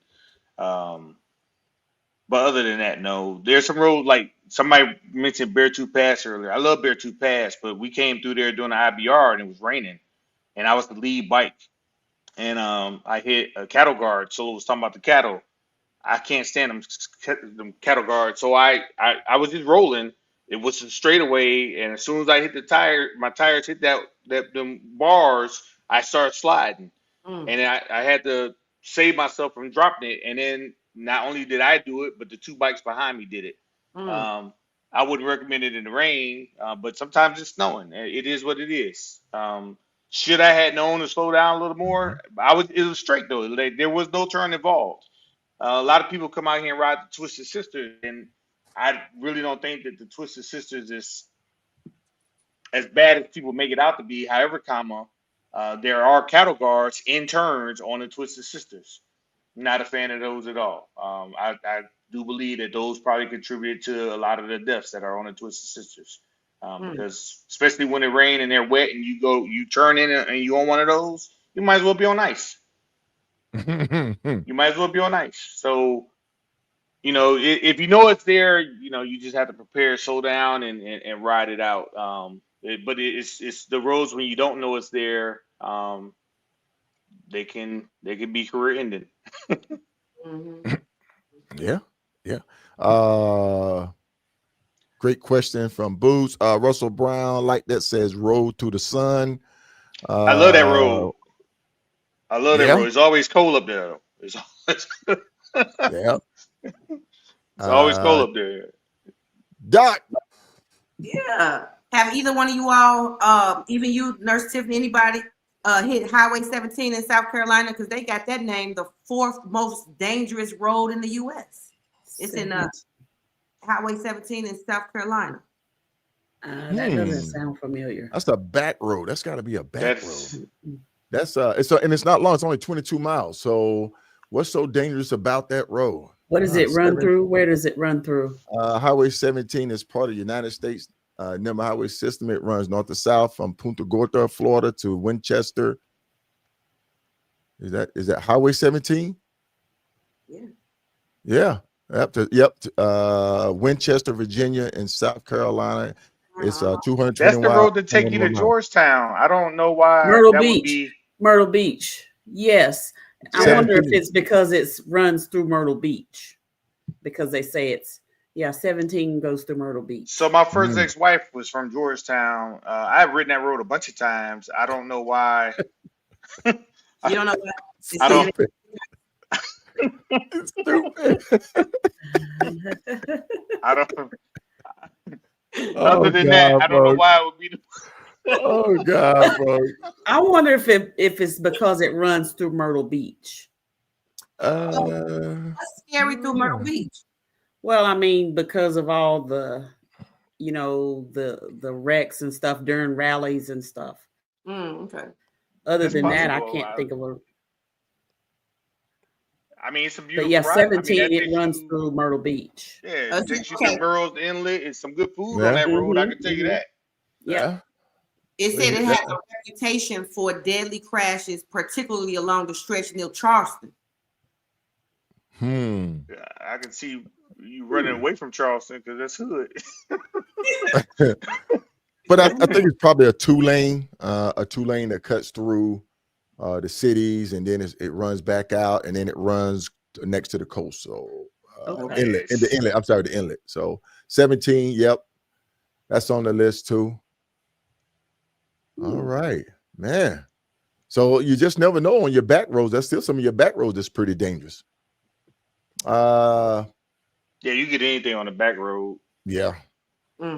but other than that, no. There's some roads like somebody mentioned Beartooth Pass earlier. I love Beartooth Pass, but we came through there doing the IBR and it was raining, and I was the lead bike, and I hit a cattle guard. So it was talking about the cattle. I can't stand them cattle guards. So I was just rolling. It was a straightaway, and as soon as I hit the tire, my tires hit them bars. I started sliding, and I had to save myself from dropping it. And then not only did I do it, but the two bikes behind me did it. I wouldn't recommend it in the rain, but sometimes it's snowing. It is what it is. Should I had known to slow down a little more? It was straight though. Like, there was no turn involved. A lot of people come out here and ride the Twisted Sisters, and I really don't think that the Twisted Sisters is as bad as people make it out to be. However, there are cattle guards in turns on the Twisted Sisters. Not a fan of those at all. I do believe that those probably contribute to a lot of the deaths that are on the Twisted Sisters. Because especially when it rains and they're wet and you turn in and you on one of those, you might as well be on ice. You might as well be on ice. So, if you know it's there, you just have to prepare, slow down, and ride it out. But it's the roads when you don't know it's there. They can be career ending. Yeah. Great question from Boots. Russell Brown, like that, says Road to the Sun. I love that road. I love that road. It's always cold up there. It's always cold up there. Doc. Yeah. Have either one of you all, even you, Nurse Tiffany, anybody, hit Highway 17 in South Carolina? Because they got that named the 4th most dangerous road in the U.S. It's in Highway 17 in South Carolina. That doesn't sound familiar. That's a back road. That's got to be a back road. That's and it's not long. It's only 22 miles. So what's so dangerous about that road? What does it run through? Where does it run through? Highway 17 is part of the United States Number Highway system. It runs north to south from Punta Gorda, Florida, to Winchester. Is that Highway 17? Yeah. Winchester, Virginia, and South Carolina. It's 220. That's the road to take you to Georgetown. I don't know why. Myrtle Beach. Yes. I wonder if it's because it runs through Myrtle Beach, because they say 17 goes through Myrtle Beach. So my first ex-wife was from Georgetown. I've ridden that road a bunch of times. I don't know why. You don't know why? I don't. It's stupid. I don't. Other than that, I don't know why it would be. Oh God, bro! I wonder if it's because it runs through Myrtle Beach. That's scary through Myrtle Beach. Well, I mean, because of all the, the wrecks and stuff during rallies and stuff. Okay. Other than that, I can't think of a. I mean, it's a But beautiful yeah, ride. I mean, 17 that it takes runs you, through Myrtle Beach. yeah, it takes you to Okay. Merle's Inlet. It's some good food on Yeah, that road. I Mm-hmm, can tell you mm-hmm. that. Yep. yeah. It We said it hit has that. a reputation for deadly crashes, particularly along the stretch near Charleston. Yeah, I can see you running away from Charleston because that's hood. But I think it's probably a two lane that cuts through the cities, and then it runs back out, and then it runs next to the coast. So Okay. inlet, in Yes. the inlet. I'm sorry, the inlet. So 17. Yep, that's on the list too. All right, man. So you just never know on your back roads. That's still some of your back roads that's pretty dangerous. Yeah, you get anything on the back road. Yeah,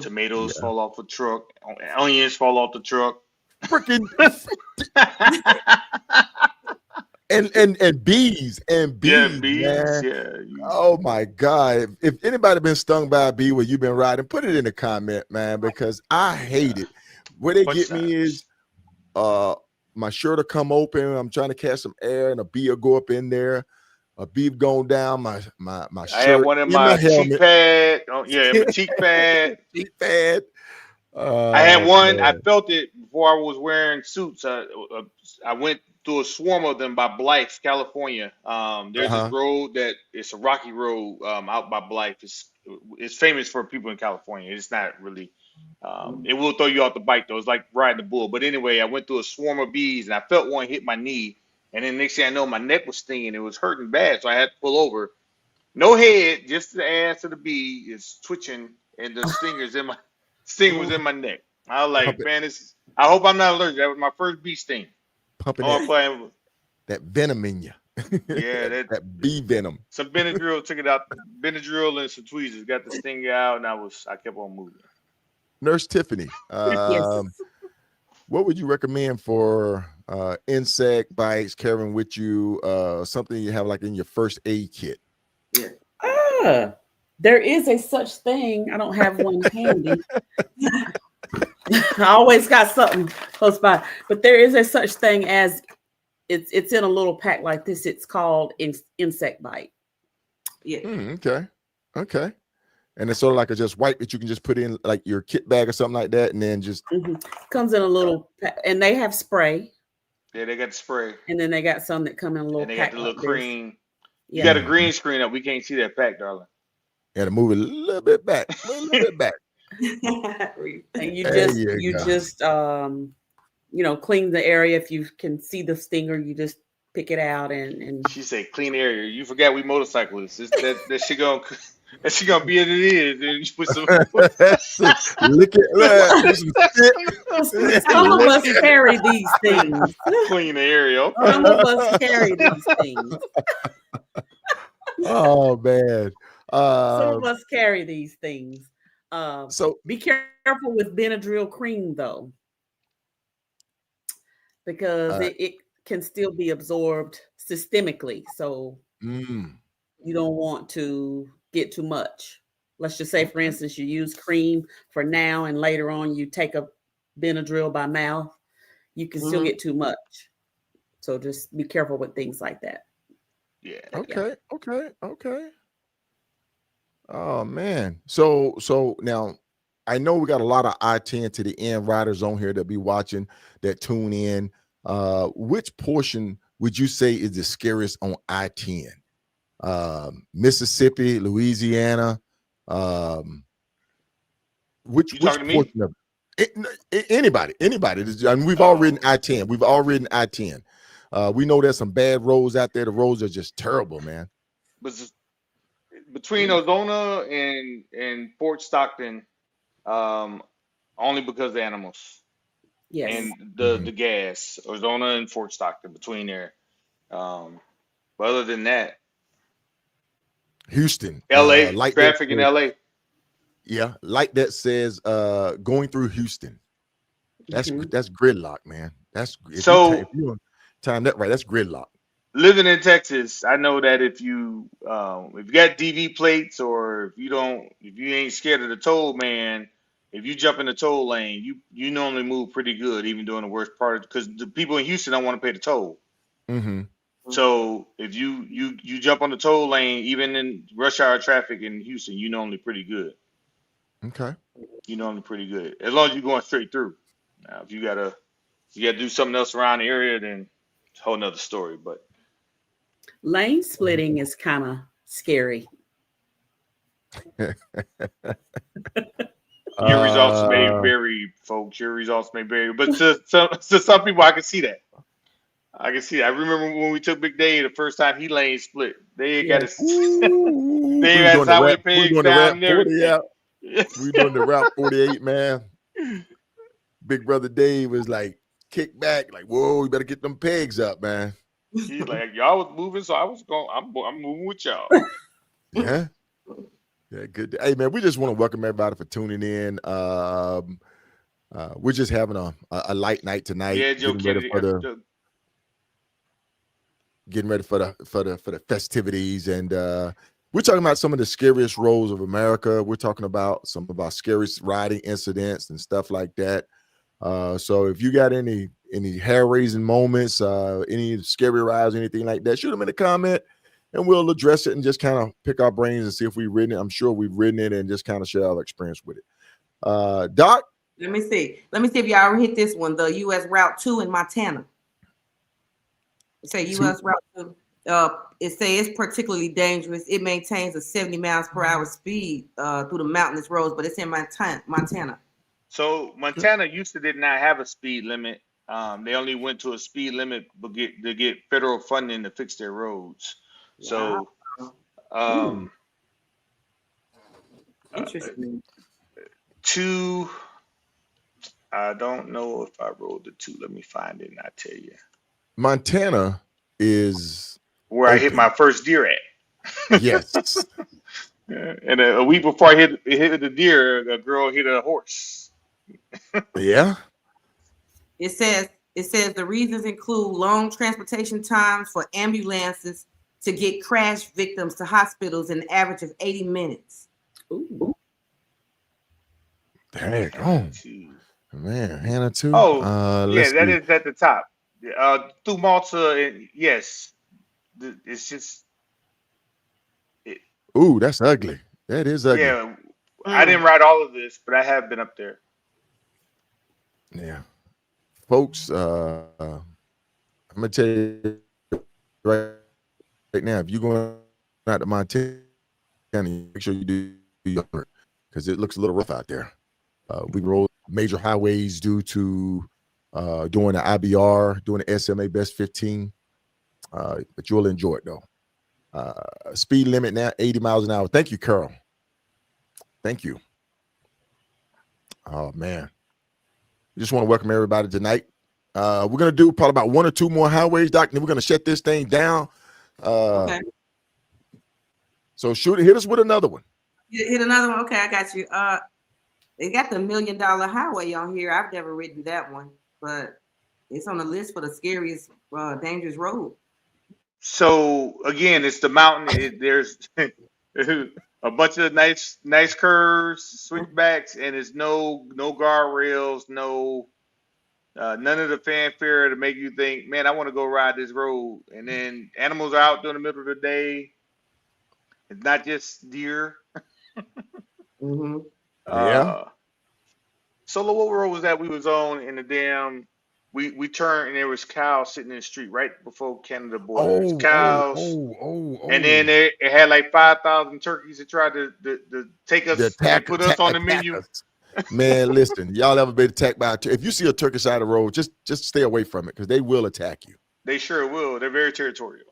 Tomatoes yeah. fall off a truck. Onions fall off the truck. Freaking and bees Yeah, bees. man. Yeah. Oh my God. If anybody been stung by a bee where you've been riding, put it in the comment, man, because I hate Yeah. it. Where they Bunch get of me is times. my shirt will come open. I'm trying to catch some air, and a bee will go up in there. A bee going down my I had shirt one in in my my cheek helmet. pad. Oh, yeah, in my cheek pad. Cheek pad. I had Oh one. I man. felt it before I was wearing suits. I went through a swarm of them by Blythe, California. There's this Uh-huh. road that it's a rocky road out by Blythe. It's famous for people in California. It's not really. It will throw you off the bike though. It's like riding a bull. But anyway, I went through a swarm of bees and I felt one hit my knee. And then next thing I know, my neck was stinging. It was hurting bad, so I had to pull over. No head, just the ass of the bee is twitching, and the stinger was in my neck. I was like, Pumping, man, I hope I'm not allergic. That was my first bee sting. pumping Oh, I'm playing. that venom in you. Yeah, that bee venom. some Benadryl took it out. Benadryl and some tweezers got the sting out, and I kept on moving. Nurse Tiffany, Yes. what would you recommend for insect bites, carrying with you, something you have like in your first aid kit? There is a such thing. I don't have one handy. I always got something close by, but there is a such thing as it's in a little pack like this. It's called insect bite. Yeah. Okay. Okay. And it's sort of like a just wipe that you can just put in like your kit bag or something like that, and then just Comes in a little pack, and they have spray, Yeah, they got the spray, and then they got some that come in a little and they got pack the like little this. cream. You Yeah. got a green screen up. We can't see that pack, darling. and move it a little bit back, a little bit back. And you There just you go. clean the area. If you can see the stinger, you just pick it out and She said clean area. You forgot we motorcyclists. That shit gonna be what it is. And you put some. Lick it. some of us carry these things. Clean the area. Some of us carry these things. Oh man. Some of us carry these things. So Be careful with Benadryl cream though, because it can still be absorbed systemically. So you don't want to get too much. Let's just say, for instance, you use cream for now, and later on you take a Benadryl by mouth. You can still get too much. So just be careful with things like that. Yeah. okay. Oh man. So now I know we got a lot of I-10 to the end riders on here that be watching, that tune in. Which portion would you say is the scariest on I-10? Mississippi, Louisiana, which talking to me? portion of it? Anybody. I mean, we've all ridden I-10. We know there's some bad roads out there. The roads are just terrible, man. But between Ozona and Fort Stockton, only because of the animals Yes. and the gas. Ozona and Fort Stockton between there. But other than that, Houston, LA like traffic in LA. Yeah, like that says going through Houston. That's gridlock, man. If you time that right, that's gridlock. Living in Texas, I know that if you got DV plates, or if you ain't scared of the toll man, if you jump in the toll lane, you normally move pretty good, even during the worst part, because the people in Houston don't want to pay the toll. So if you jump on the toll lane, even in rush hour traffic in Houston, you normally pretty good. Okay. You normally pretty good as long as you're going straight through. Now, if you gotta do something else around the area, then it's a whole nother story. But Lane splitting is kind of scary. your results may Uh, vary, folks. Your results may vary, but to some people, I can see that. I can see that. I remember when we took Big Day the first time he lane split. They got Yeah. his ooh, they we were had his doing the highway rap. We were pegs doing the down rap and 40 everything. out. We were doing the rap 48, man. Big brother Dave was like, kick back, like, whoa, you better get them pegs up, man. He's like, y'all was moving, so I was going. I'm moving with y'all. Yeah. Yeah, good. Hey, man, we just want to welcome everybody for tuning in. We're just having a light night tonight, Yeah, Joe getting ready Kennedy. for the festivities, and we're talking about some of the scariest roads of America. We're talking about some of our scariest riding incidents and stuff like that. So if you got any hair-raising moments, any scary rides, anything like that, shoot them in a comment, and we'll address it and just kind of pick our brains and see if we've ridden it. I'm sure we've ridden it and just kind of share our experience with it. Doc? Let me see if y'all hit this one. The U.S. Route 2 in Montana. It say U.S. Route 2. It says it's particularly dangerous. It maintains a 70 miles per hour speed through the mountainous roads, but it's in Montana. So Montana used to did not have a speed limit. They only went to a speed limit to get federal funding to fix their roads. Wow. So um, Interesting. two. I don't know if I rode the two. Let me find it and I tell you Montana is where I hit open. my first deer at. Yes. And a week before I hit the deer, a girl hit a horse. Yeah. It says the reasons include long transportation times for ambulances to get crash victims to hospitals in an average of 80 minutes. Ooh. Dang on. Man, Hannah too. Oh, yeah, Let's that see. is at the top. Through Malta, and yes, it's just, it, Ooh, that's ugly. That is ugly. yeah. I didn't write all of this, but I have been up there. Yeah. Folks, I'm gonna tell you right now, if you're going out to Montana, make sure you do your work because it looks a little rough out there. We roll major highways due to doing the IBR, doing the SMA Best 15, but you'll enjoy it though. Speed limit now 80 miles an hour. Thank you, Carol. Thank you. Oh man, we just want to welcome everybody tonight. We're gonna do probably about one or two more highways, Doc, and then we're gonna shut this thing down. Okay. So hit us with another one. Hit another one. Okay, I got you. They got the $1 Million Highway on here. I've never ridden that one, but it's on the list for the scariest dangerous road. So again, it's the mountain. There's a bunch of nice curves, switchbacks, and it's no guardrails, none of the fanfare to make you think, man, I want to go ride this road. And then animals are out during the middle of the day. It's not just deer. Mm-hmm. Yeah. Solo, what road was that we was on in the damn? We turned and there was cows sitting in the street right before Canada border. There's cows, and then it had like 5,000 turkeys that tried to take us and put us on the menu. Us. Man, listen, y'all ever been attacked by if you see a turkey side of the road, just stay away from it because they will attack you. They sure will. They're very territorial.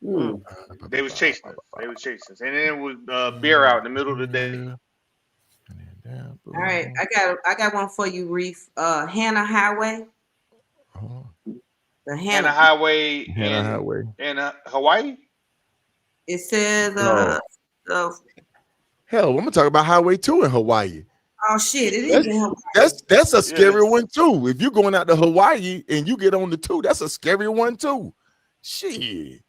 They was chasing us. And then it was bear out in the middle of the day. All right, I got one for you, Reef. Hannah Highway. The Hannah Highway in Hawaii. It says hell, I'm gonna talk about Highway 2 in Hawaii. Oh shit, it is in Hawaii. That's a scary one too. If you're going out to Hawaii and you get on the 2, that's a scary one too. Shit.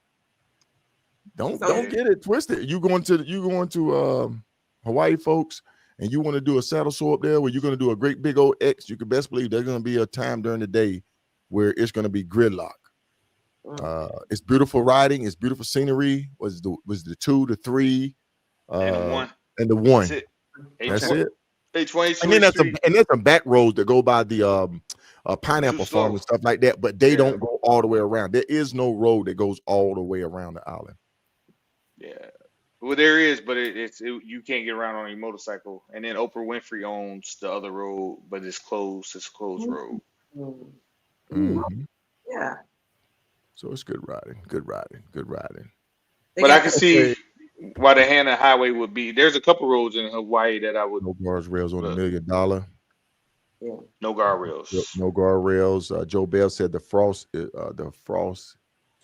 Don't get it twisted. You going to Hawaii, folks, and you want to do a saddle sore up there where you're going to do a great big old X, you can best believe there's going to be a time during the day where it's going to be gridlock. It's beautiful riding. It's beautiful scenery. Was the 2, the 3, And the 1. and the That's 1. it. That's it. H1, And then there's some back roads that go by the pineapple Too farm slow. and stuff like that, but they Yeah. don't go all the way around. There is no road that goes all the way around the island. Yeah. Well, there is, but you can't get around on your motorcycle. And then Oprah Winfrey owns the other road, but it's closed. It's a closed road. Mhm. Yeah. So it's good riding. Good riding. Good riding. They But I got can the- see why the Hannah Highway would be. There's a couple roads in Hawaii that I would No guardrails on $1 look. million. No guardrails. No guardrails. Joe Bell said the frost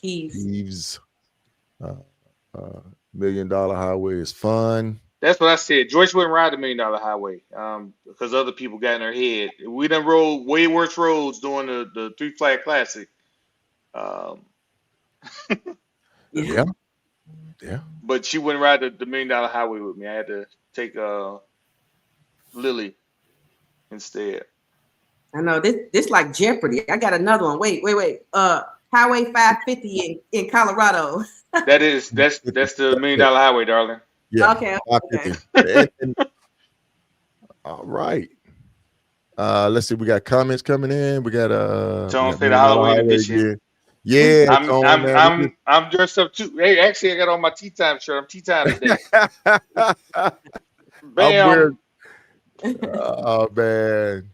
keys. Heaves $1 million highway is fun. That's what I said. Joyce wouldn't ride the $1 million highway because other people got in her head. We done rode way worse roads during the Three Flag Classic. Yeah. But she wouldn't ride the $1 million highway with me. I had to take Lily instead. I know this like Jeopardy. I got another one. Wait. Highway 550 in Colorado. That's the $1 million highway, darling. Yeah. Okay. 550. All right. Let's see. We got comments coming in. We got Tone say the Halloween edition. Yeah. I'm dressed up too. Hey, actually, I got on my tea time shirt. I'm tea time today. Bam. Oh man,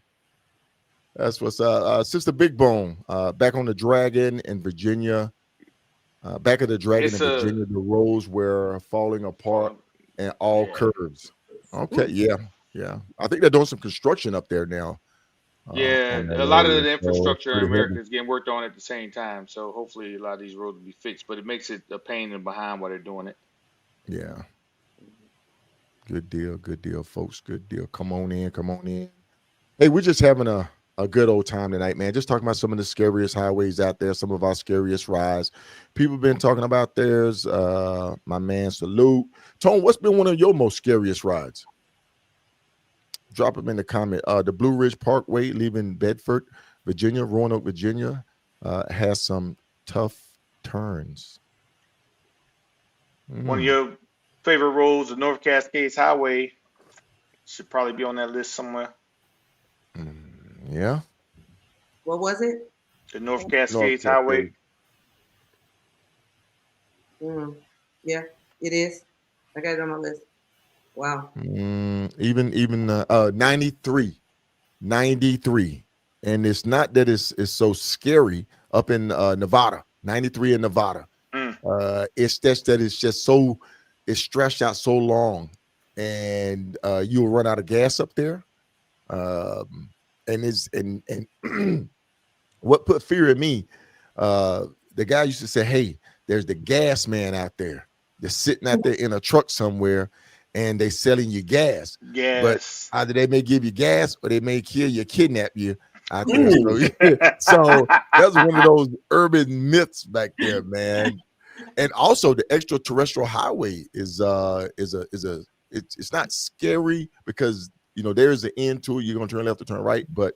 that's what's up. Sister Big Bone, back on the Dragon in Virginia. Back at the Dragon in Virginia, the roads were falling apart and all curves. Okay, yeah. I think they're doing some construction up there now. Yeah, a lot of the infrastructure in America is getting worked on at the same time. So hopefully a lot of these roads will be fixed, but it makes it a pain in the behind while they're doing it. Yeah. Good deal, folks. Good deal. Come on in. Hey, we're just having a good old time tonight, man. Just talking about some of the scariest highways out there, some of our scariest rides. People been talking about theirs. My man, salute. Tone, what's been one of your most scariest rides? Drop them in the comment. The Blue Ridge Parkway leaving Bedford, Virginia, Roanoke, Virginia, has some tough turns. One of your favorite roads, the North Cascades Highway, should probably be on that list somewhere. Yeah. What was it? The North Cascades Highway. Yeah, it is. I got it on my list. Wow. Even 93, and it's not that it's so scary up in Nevada. 93 in Nevada. It's just that it's stretched out so long, and you'll run out of gas up there. And what put fear in me, the guy used to say, hey, there's the gas man out there. They're sitting out there in a truck somewhere and they selling you gas. Yes. But either they may give you gas or they may kill you, kidnap you out there. So that's one of those urban myths back there, man. And also the extraterrestrial highway it's not scary because there's an end to it. You're gonna turn left or turn right, but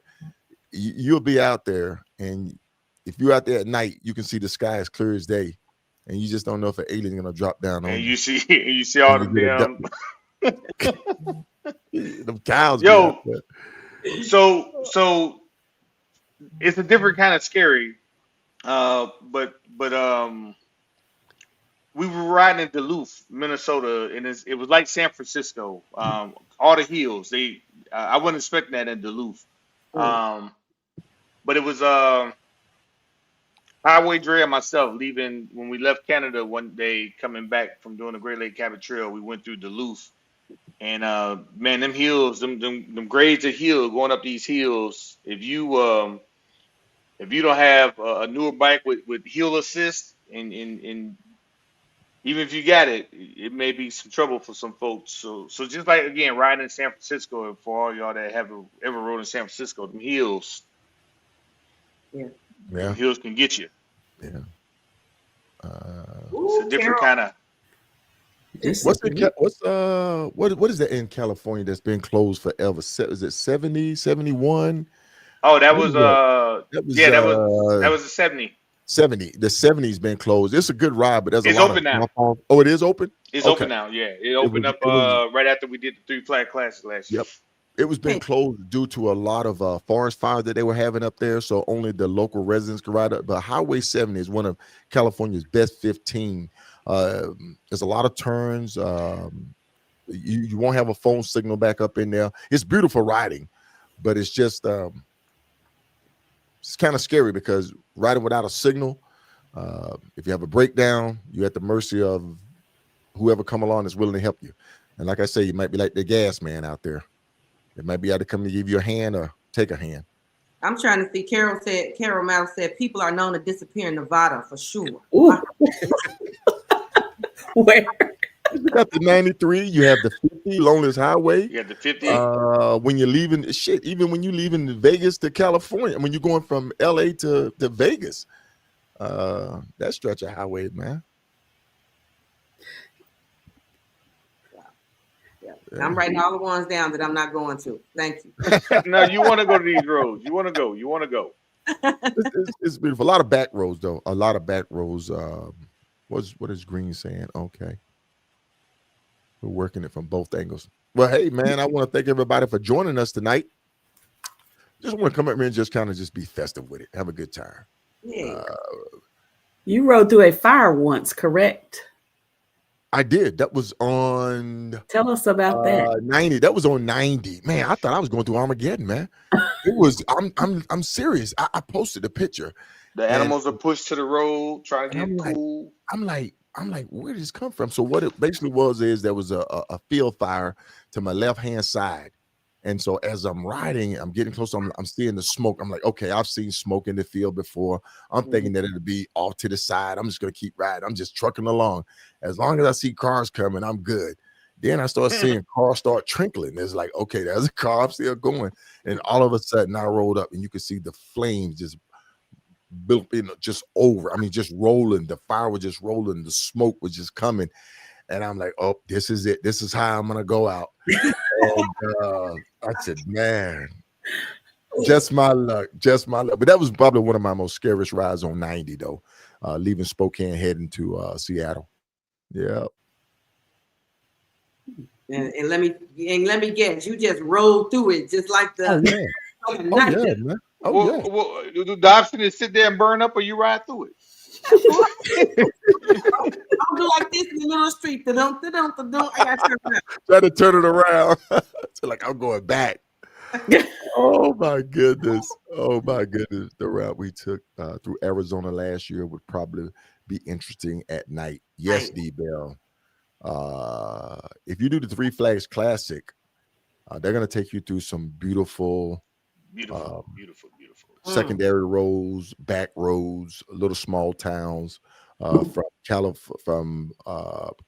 you'll be out there, and if you're out there at night, you can see the sky as clear as day, and you just don't know if an alien's gonna drop down on you. You see all the damn them cows. Yo, so it's a different kind of scary. But we were riding in Duluth, Minnesota, and it was like San Francisco. All the hills. I wasn't expecting that in Duluth. But it was highway trail myself leaving when we left Canada one day, coming back from doing the Great Lake Cabot Trail. We went through Duluth, and man, them hills, them grades of hill going up these hills. If you don't have a newer bike with hill assist, and even if you got it, it may be some trouble for some folks. So just like again, riding in San Francisco, and for all y'all that have ever rode in San Francisco, them hills, hills can get you. Yeah. It's a different kind of. What is that in California that's been closed forever? Is it 70, 71? Oh, that was a 70. 70. The 70's been closed. It's a good ride, but there's a It's lot open of now. drop-off. Oh, it is open? It's Okay. open now. Yeah, it opened up right after we did the 3 flag classes last year. Yep. It was been closed due to a lot of forest fires that they were having up there, so only the local residents could ride up. But Highway 70 is one of California's best 15. There's a lot of turns. You won't have a phone signal back up in there. It's beautiful riding, but it's just it's kind of scary because riding without a signal, if you have a breakdown, you're at the mercy of whoever come along that's willing to help you. And like I say, you might be like the gas man out there. It might be able to come to give you a hand or take a hand. I'm trying to see. Carol Mal said people are known to disappear in Nevada for sure. Ooh. Where? You got the 93, you have the 50, loneliest highway. You got the 50. When you're leaving, even when you're leaving Vegas to California, when you're going from LA to Vegas, that stretch of highway, man. Yeah. I'm writing all the ones down that I'm not going to. Thank you. No, you want to go to these roads. You want to go. You want to go. It's beautiful. A lot of back roads, though. A lot of back roads. What is Green saying? Okay. We're working it from both angles. Well, hey, man, I want to thank everybody for joining us tonight. Just want to come up here and just kind of just be festive with it. Have a good time. Yeah. You rode through a fire once, correct? I did. That was on. Tell us about that. 90. That was on 90. Man, I thought I was going through Armageddon, man. It was. I'm serious. I posted a picture. The animals are pushed to the road, trying to get cool. I'm like, where did this come from? So what it basically was is there was a field fire to my left-hand side. And so as I'm riding, I'm getting close. I'm seeing the smoke. I'm like, okay, I've seen smoke in the field before. I'm thinking that it'll be off to the side. I'm just going to keep riding. I'm just trucking along. As long as I see cars coming, I'm good. Then I start seeing cars start trickling. It's like, okay, there's a car. I'm still going. And all of a sudden I rolled up and you could see the flames just built in, just over. I mean, just rolling. The fire was just rolling. The smoke was just coming. And I'm like, oh, this is it. This is how I'm going to go out. And I said, man, just my luck. Just my luck. But that was probably one of my most scariest rides on 90, though, leaving Spokane, heading to Seattle. Yeah. And let me guess, you just rolled through it just like the. Oh, yeah. Oh, yeah, man. Oh, yeah. Well, do the option is sit there and burn up, or you ride through it? I'll do like this in the middle of the street. I got to turn around. Try to turn it around. So like I'm going back. Oh my goodness. Oh my goodness. The route we took through Arizona last year would probably be interesting at night. Yes, D-Bell. If you do the Three Flags Classic, they're gonna take you through some beautiful secondary roads, back roads, little small towns, from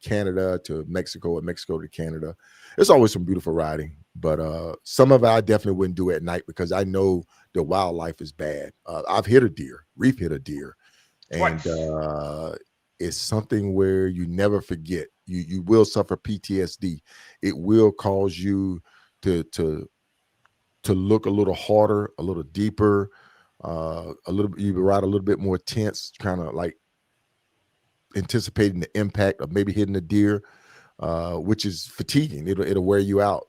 Canada to Mexico and Mexico to Canada. There's always some beautiful riding, but some of it I definitely wouldn't do at night because I know the wildlife is bad. I've hit a deer, Reef hit a deer, and it's something where you never forget. You will suffer PTSD. It will cause you to look a little harder, a little deeper, you ride a little bit more tense, kind of like anticipating the impact of maybe hitting a deer, which is fatiguing. It'll wear you out.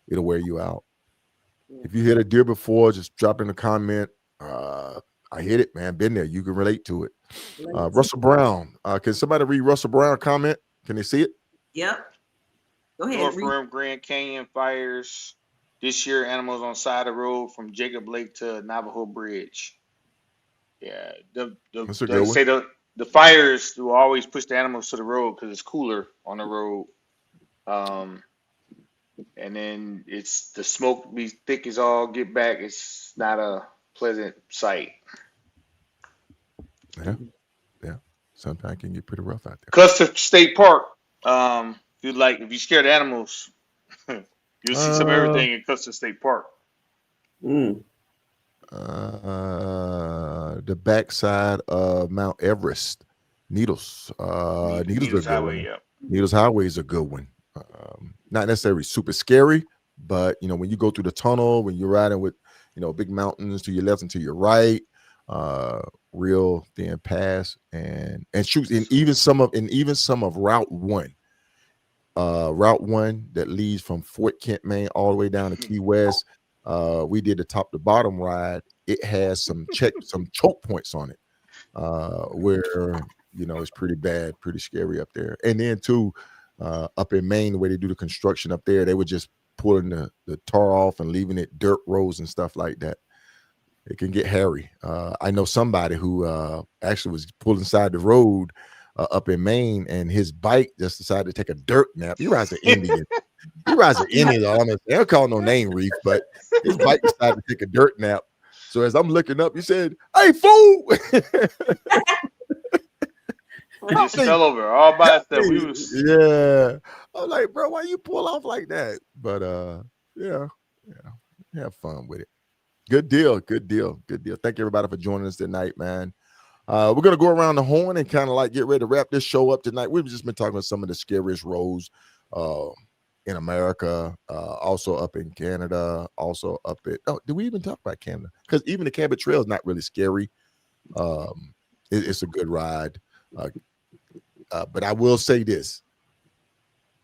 It'll wear you out. If you hit a deer before, just drop in a comment. I hit it, man. Been there. You can relate to it. Russell Brown. Can somebody read Russell Brown comment? Can they see it? Yep. Go ahead. North Rim Grand Canyon fires this year. Animals on side of the road from Jacob Lake to Navajo Bridge. Yeah, they say the fires will always push the animals to the road because it's cooler on the road. And then it's the smoke be thick as all get back. It's not a pleasant sight. Yeah. Sometimes it can get pretty rough out there. Custer State Park. If you're scared of animals, you'll see some everything in Custer State Park. Mm. The backside of Mount Everest, Needles. Needles Highway, yeah. Needles Highway is a good one. Not necessarily super scary, but when you go through the tunnel, when you're riding with big mountains to your left and to your right, real thin pass and shoots, and even some of Route 1. Route 1 that leads from Fort Kent, Maine, all the way down to Key West. We did the top to bottom ride. It has some choke points on it, where it's pretty bad, pretty scary up there. And then too, up in Maine, the way they do the construction up there, they were just pulling the tar off and leaving it dirt roads and stuff like that. It can get hairy. I know somebody who actually was pulling inside the road up in Maine, and his bike just decided to take a dirt nap. He rides an Indian. He rides an Indian. Honestly, they don't call no name Reef, but his bike decided to take a dirt nap. So as I'm looking up, he said, "Hey, fool!" He just fell over all by itself. Yeah. I'm like, bro, why you pull off like that? But yeah, have fun with it. Good deal. Thank you, everybody, for joining us tonight, man. We're gonna go around the horn and kind of like get ready to wrap this show up tonight. We've just been talking about some of the scariest roads in America, also up in Canada, also up at. Oh, did we even talk about Canada? Because even the Cabot Trail is not really scary. It's a good ride. But I will say this: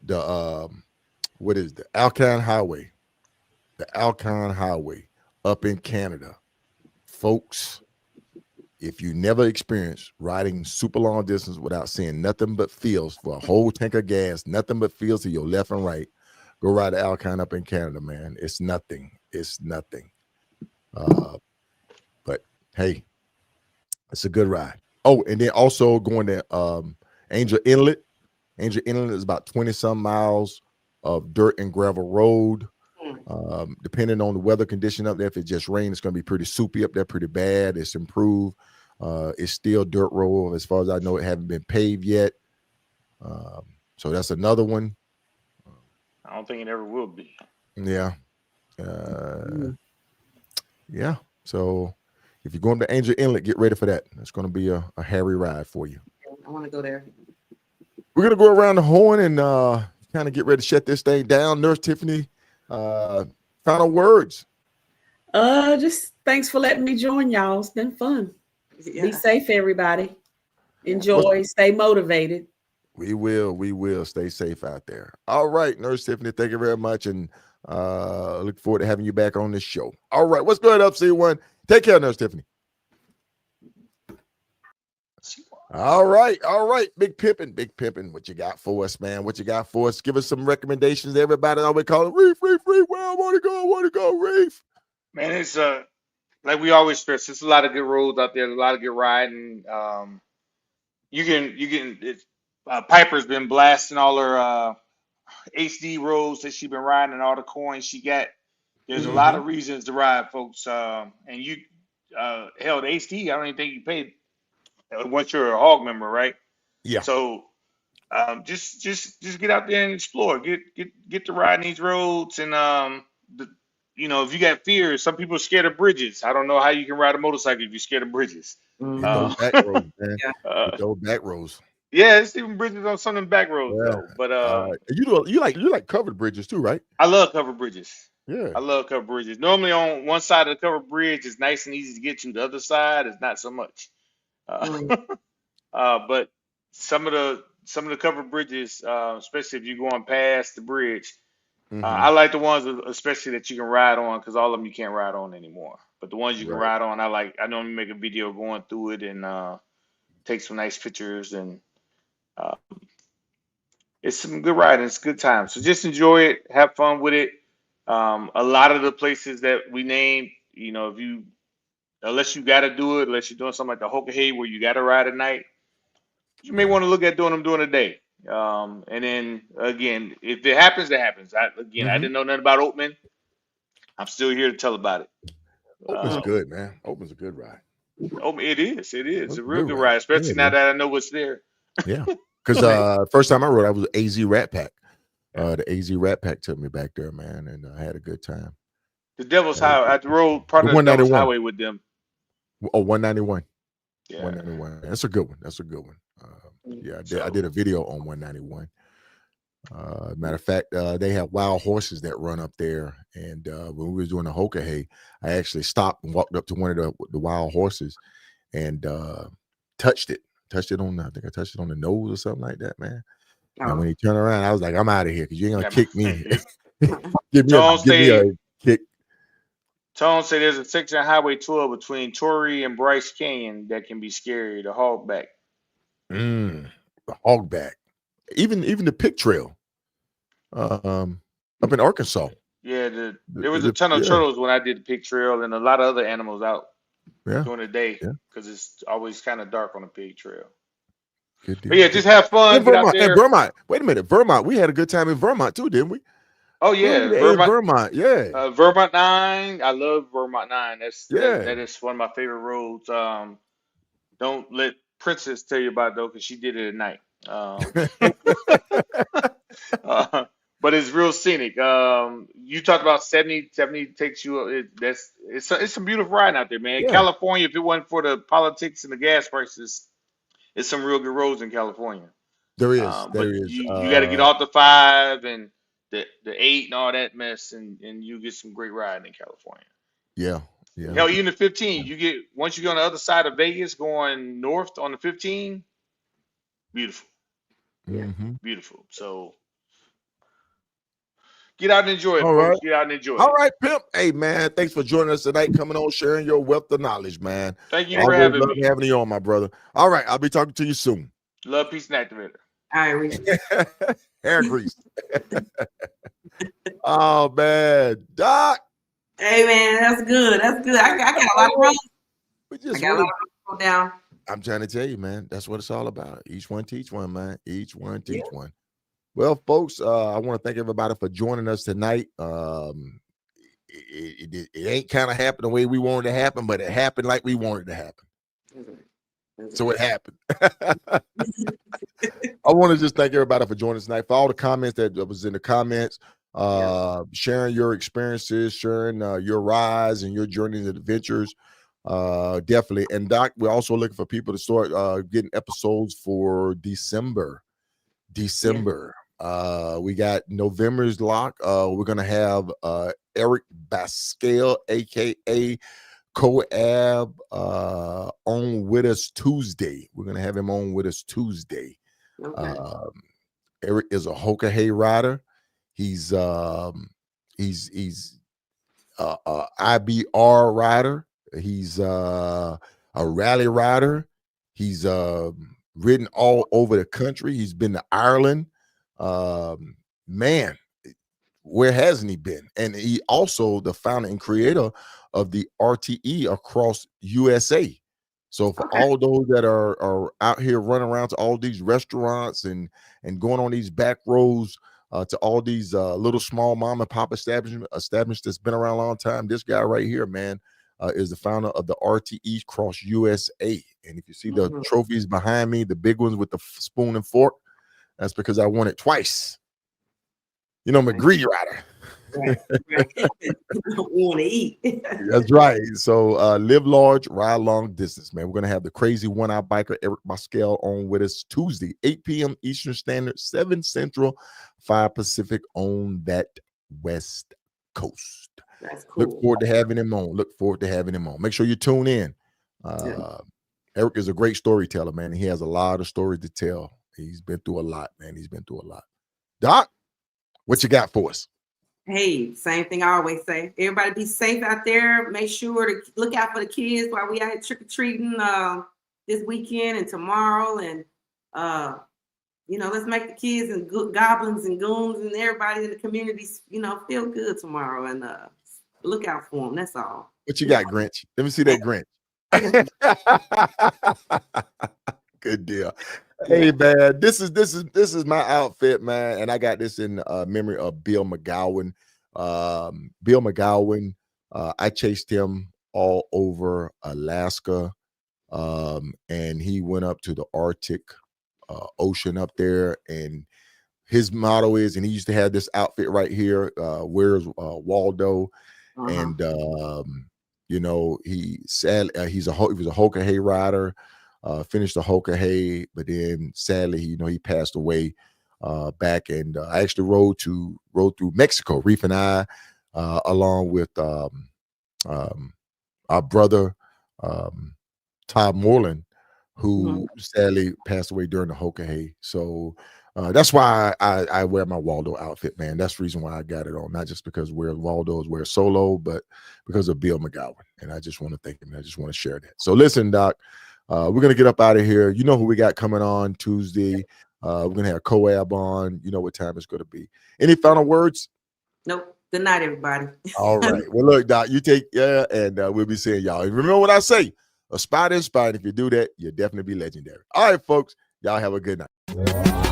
the what is the Alpine Highway? The Alpine Highway up in Canada, folks. If you never experienced riding super long distance without seeing nothing but fields for a whole tank of gas, nothing but fields to your left and right, go ride the Alpine up in Canada, man. It's nothing. But hey, it's a good ride. Oh, and then also going to Angel Inlet. Angel Inlet is about 20-some miles of dirt and gravel road. Depending on the weather condition up there, if it just rains, it's going to be pretty soupy up there, pretty bad. It's improved. It's still dirt road. As far as I know, it haven't been paved yet. So that's another one. I don't think it ever will be. Yeah. Yeah. So if you're going to Angel Inlet, get ready for that. It's going to be a hairy ride for you. I want to go there. We're going to go around the horn and kind of get ready to shut this thing down. Nurse Tiffany, final words. Just thanks for letting me join y'all. It's been fun. Yeah. Be safe, everybody. Enjoy. Stay motivated. We will stay safe out there. All right, Nurse Tiffany, thank you very much, and look forward to having you back on this show. All right, what's going up, C1? Take care, Nurse Tiffany. All right, Big Pimpin', what you got for us, man? What you got for us? Give us some recommendations. Everybody always call it Reef. Where I want to go, Reef. Man, it's like we always stress. There's a lot of good roads out there. A lot of good riding. Piper's been blasting all her HD roads that she's been riding and all the coins she got. There's a lot of reasons to ride, folks. And you, hell, the HD, I don't even think you paid once you're a hog member, right? Yeah. So just get out there and explore. Get to riding these roads, and if you got fears, some people are scared of bridges. I don't know how you can ride a motorcycle if you're scared of bridges. Those back roads, man. Those back roads. Yeah, it's even bridges on some of them back roads though. But you like covered bridges too, right? I love covered bridges. Yeah. I love covered bridges. Normally on one side of the covered bridge is nice and easy to get to. The other side is not so much. But some of the covered bridges, especially if you're going past the bridge, I like the ones especially that you can ride on, because all of them you can't ride on anymore. But the ones you can ride on, I normally make a video going through it and take some nice pictures, and it's some good riding. It's a good time. So just enjoy it, have fun with it. A lot of the places that we named, unless you got to do it, unless you're doing something like the Hoka where you got to ride at night, you may want to look at doing them during the day. And then again, if it happens, it happens. I didn't know nothing about Oatman. I'm still here to tell about it. Oatman's good, man. Oatman's a good ride. Oatman, it is. It's a real good ride, especially now that I know what's there. Yeah, because first time I rode, I was AZ Rat Pack. The AZ Rat Pack took me back there, man, and I had a good time. The Devil's Highway. I rode part of the Devil's Highway with them. Oh, 191. Yeah. 191. That's a good one. Yeah, I did a video on 191. Matter of fact, they have wild horses that run up there. And when we were doing the Hoka, I actually stopped and walked up to one of the wild horses and touched it. I think I touched it on the nose or something like that, man. And when he turned around, I was like, I'm out of here because you ain't gonna kick me. give me a kick. Tone say there's a section of Highway 12 between Torrey and Bryce Canyon that can be scary. The hogback. The hogback. Even the pig trail. Up in Arkansas. Yeah, there was a ton of turtles when I did the pig trail, and a lot of other animals out during the day because it's always kind of dark on the pig trail. Good deal. But yeah, just have fun. In Vermont. And Vermont. Wait a minute, Vermont. We had a good time in Vermont too, didn't we? Oh yeah, Vermont. Yeah. Vermont 9. I love Vermont 9. That is one of my favorite roads. Don't let Princess tell you about it though, because she did it at night. But it's real scenic. You talked about 70 takes you. It's some beautiful riding out there, man. Yeah. California, if it wasn't for the politics and the gas prices, it's some real good roads in California. There is. You got to get off the 5 and the 8 and all that mess, and you get some great riding in California. Yeah. Hell, even the 15, you get once you go on the other side of Vegas, going north on the 15, beautiful. Yeah, beautiful. So get out and enjoy it, all folks. Right. Get out and enjoy it. All right, Pimp. Hey, man, thanks for joining us tonight, coming on, sharing your wealth of knowledge, man. Thank you for having me. Having you on, my brother. All right, I'll be talking to you soon. Love, peace, and activator. All right, hair grease. Oh man, Doc. Hey man, that's good. That's good. I got a lot of roads. I got a lot of down. I'm trying to tell you, man. That's what it's all about. Each one teach one, man. Each one teach one. Well, folks, I want to thank everybody for joining us tonight. It ain't kind of happened the way we wanted to happen, but it happened like we wanted to happen. So it happened. I want to just thank everybody for joining us tonight, for all the comments that was in the comments, sharing your experiences, sharing your rise and your journeys and adventures. Definitely. And Doc, we're also looking for people to start getting episodes for December. We got November's lock. We're gonna have Eric Bascale, aka Coab, on with us Tuesday. We're gonna have him on with us Tuesday. Okay. Eric is a Hoka rider. He's IBR rider. He's a rally rider. He's ridden all over the country. He's been to Ireland. Man, where hasn't he been? And he also the founder and creator of the RTE across USA. So for all those that are out here running around to all these restaurants and going on these back roads to all these little small mom and pop establishments that's been around a long time, this guy right here, man, is the founder of the RTE Cross USA. And if you see the trophies behind me, the big ones with the spoon and fork, that's because I won it twice. You know, I'm a greedy rider. Want to eat. That's right. So live large, ride long distance, man. We're going to have the crazy one-eye biker Eric Bascale on with us Tuesday, 8 p.m. Eastern Standard, 7 Central, 5 Pacific on that West Coast. That's cool. Look forward to having him on. Make sure you tune in. Eric is a great storyteller, man. And he has a lot of stories to tell. He's been through a lot, man. Doc, what you got for us? Hey, same thing I always say. Everybody be safe out there. Make sure to look out for the kids while we out here trick-or-treating this weekend and tomorrow. And, let's make the kids and goblins and goons and everybody in the community, feel good tomorrow. And look out for them. That's all. What you got, Grinch? Let me see that Grinch. Good deal. Hey man, this is my outfit, man, and I got this in memory of Bill McGowan. Bill McGowan, I chased him all over Alaska, and he went up to the Arctic Ocean up there, and his motto is, and he used to have this outfit right here, where's Waldo, and he was a Hoka rider. Finished the Hoka, but then sadly, he passed away back, and I actually rode through Mexico, Reef and I, along with our brother Todd Moreland, who sadly passed away during the Hokahay. So that's why I wear my Waldo outfit, man. That's the reason why I got it on, not just because Waldo's wear solo, but because of Bill McGowan. And I just want to thank him. I just want to share that. So listen, Doc, we're gonna get up out of here. You know who we got coming on Tuesday. We're gonna have Coab on. You know what time it's gonna be. Any final words? Nope. Good night, everybody. All right. Well, look, Doc, you take care, and we'll be seeing y'all. And remember what I say: aspire to inspire. If you do that, you'll definitely be legendary. All right, folks. Y'all have a good night.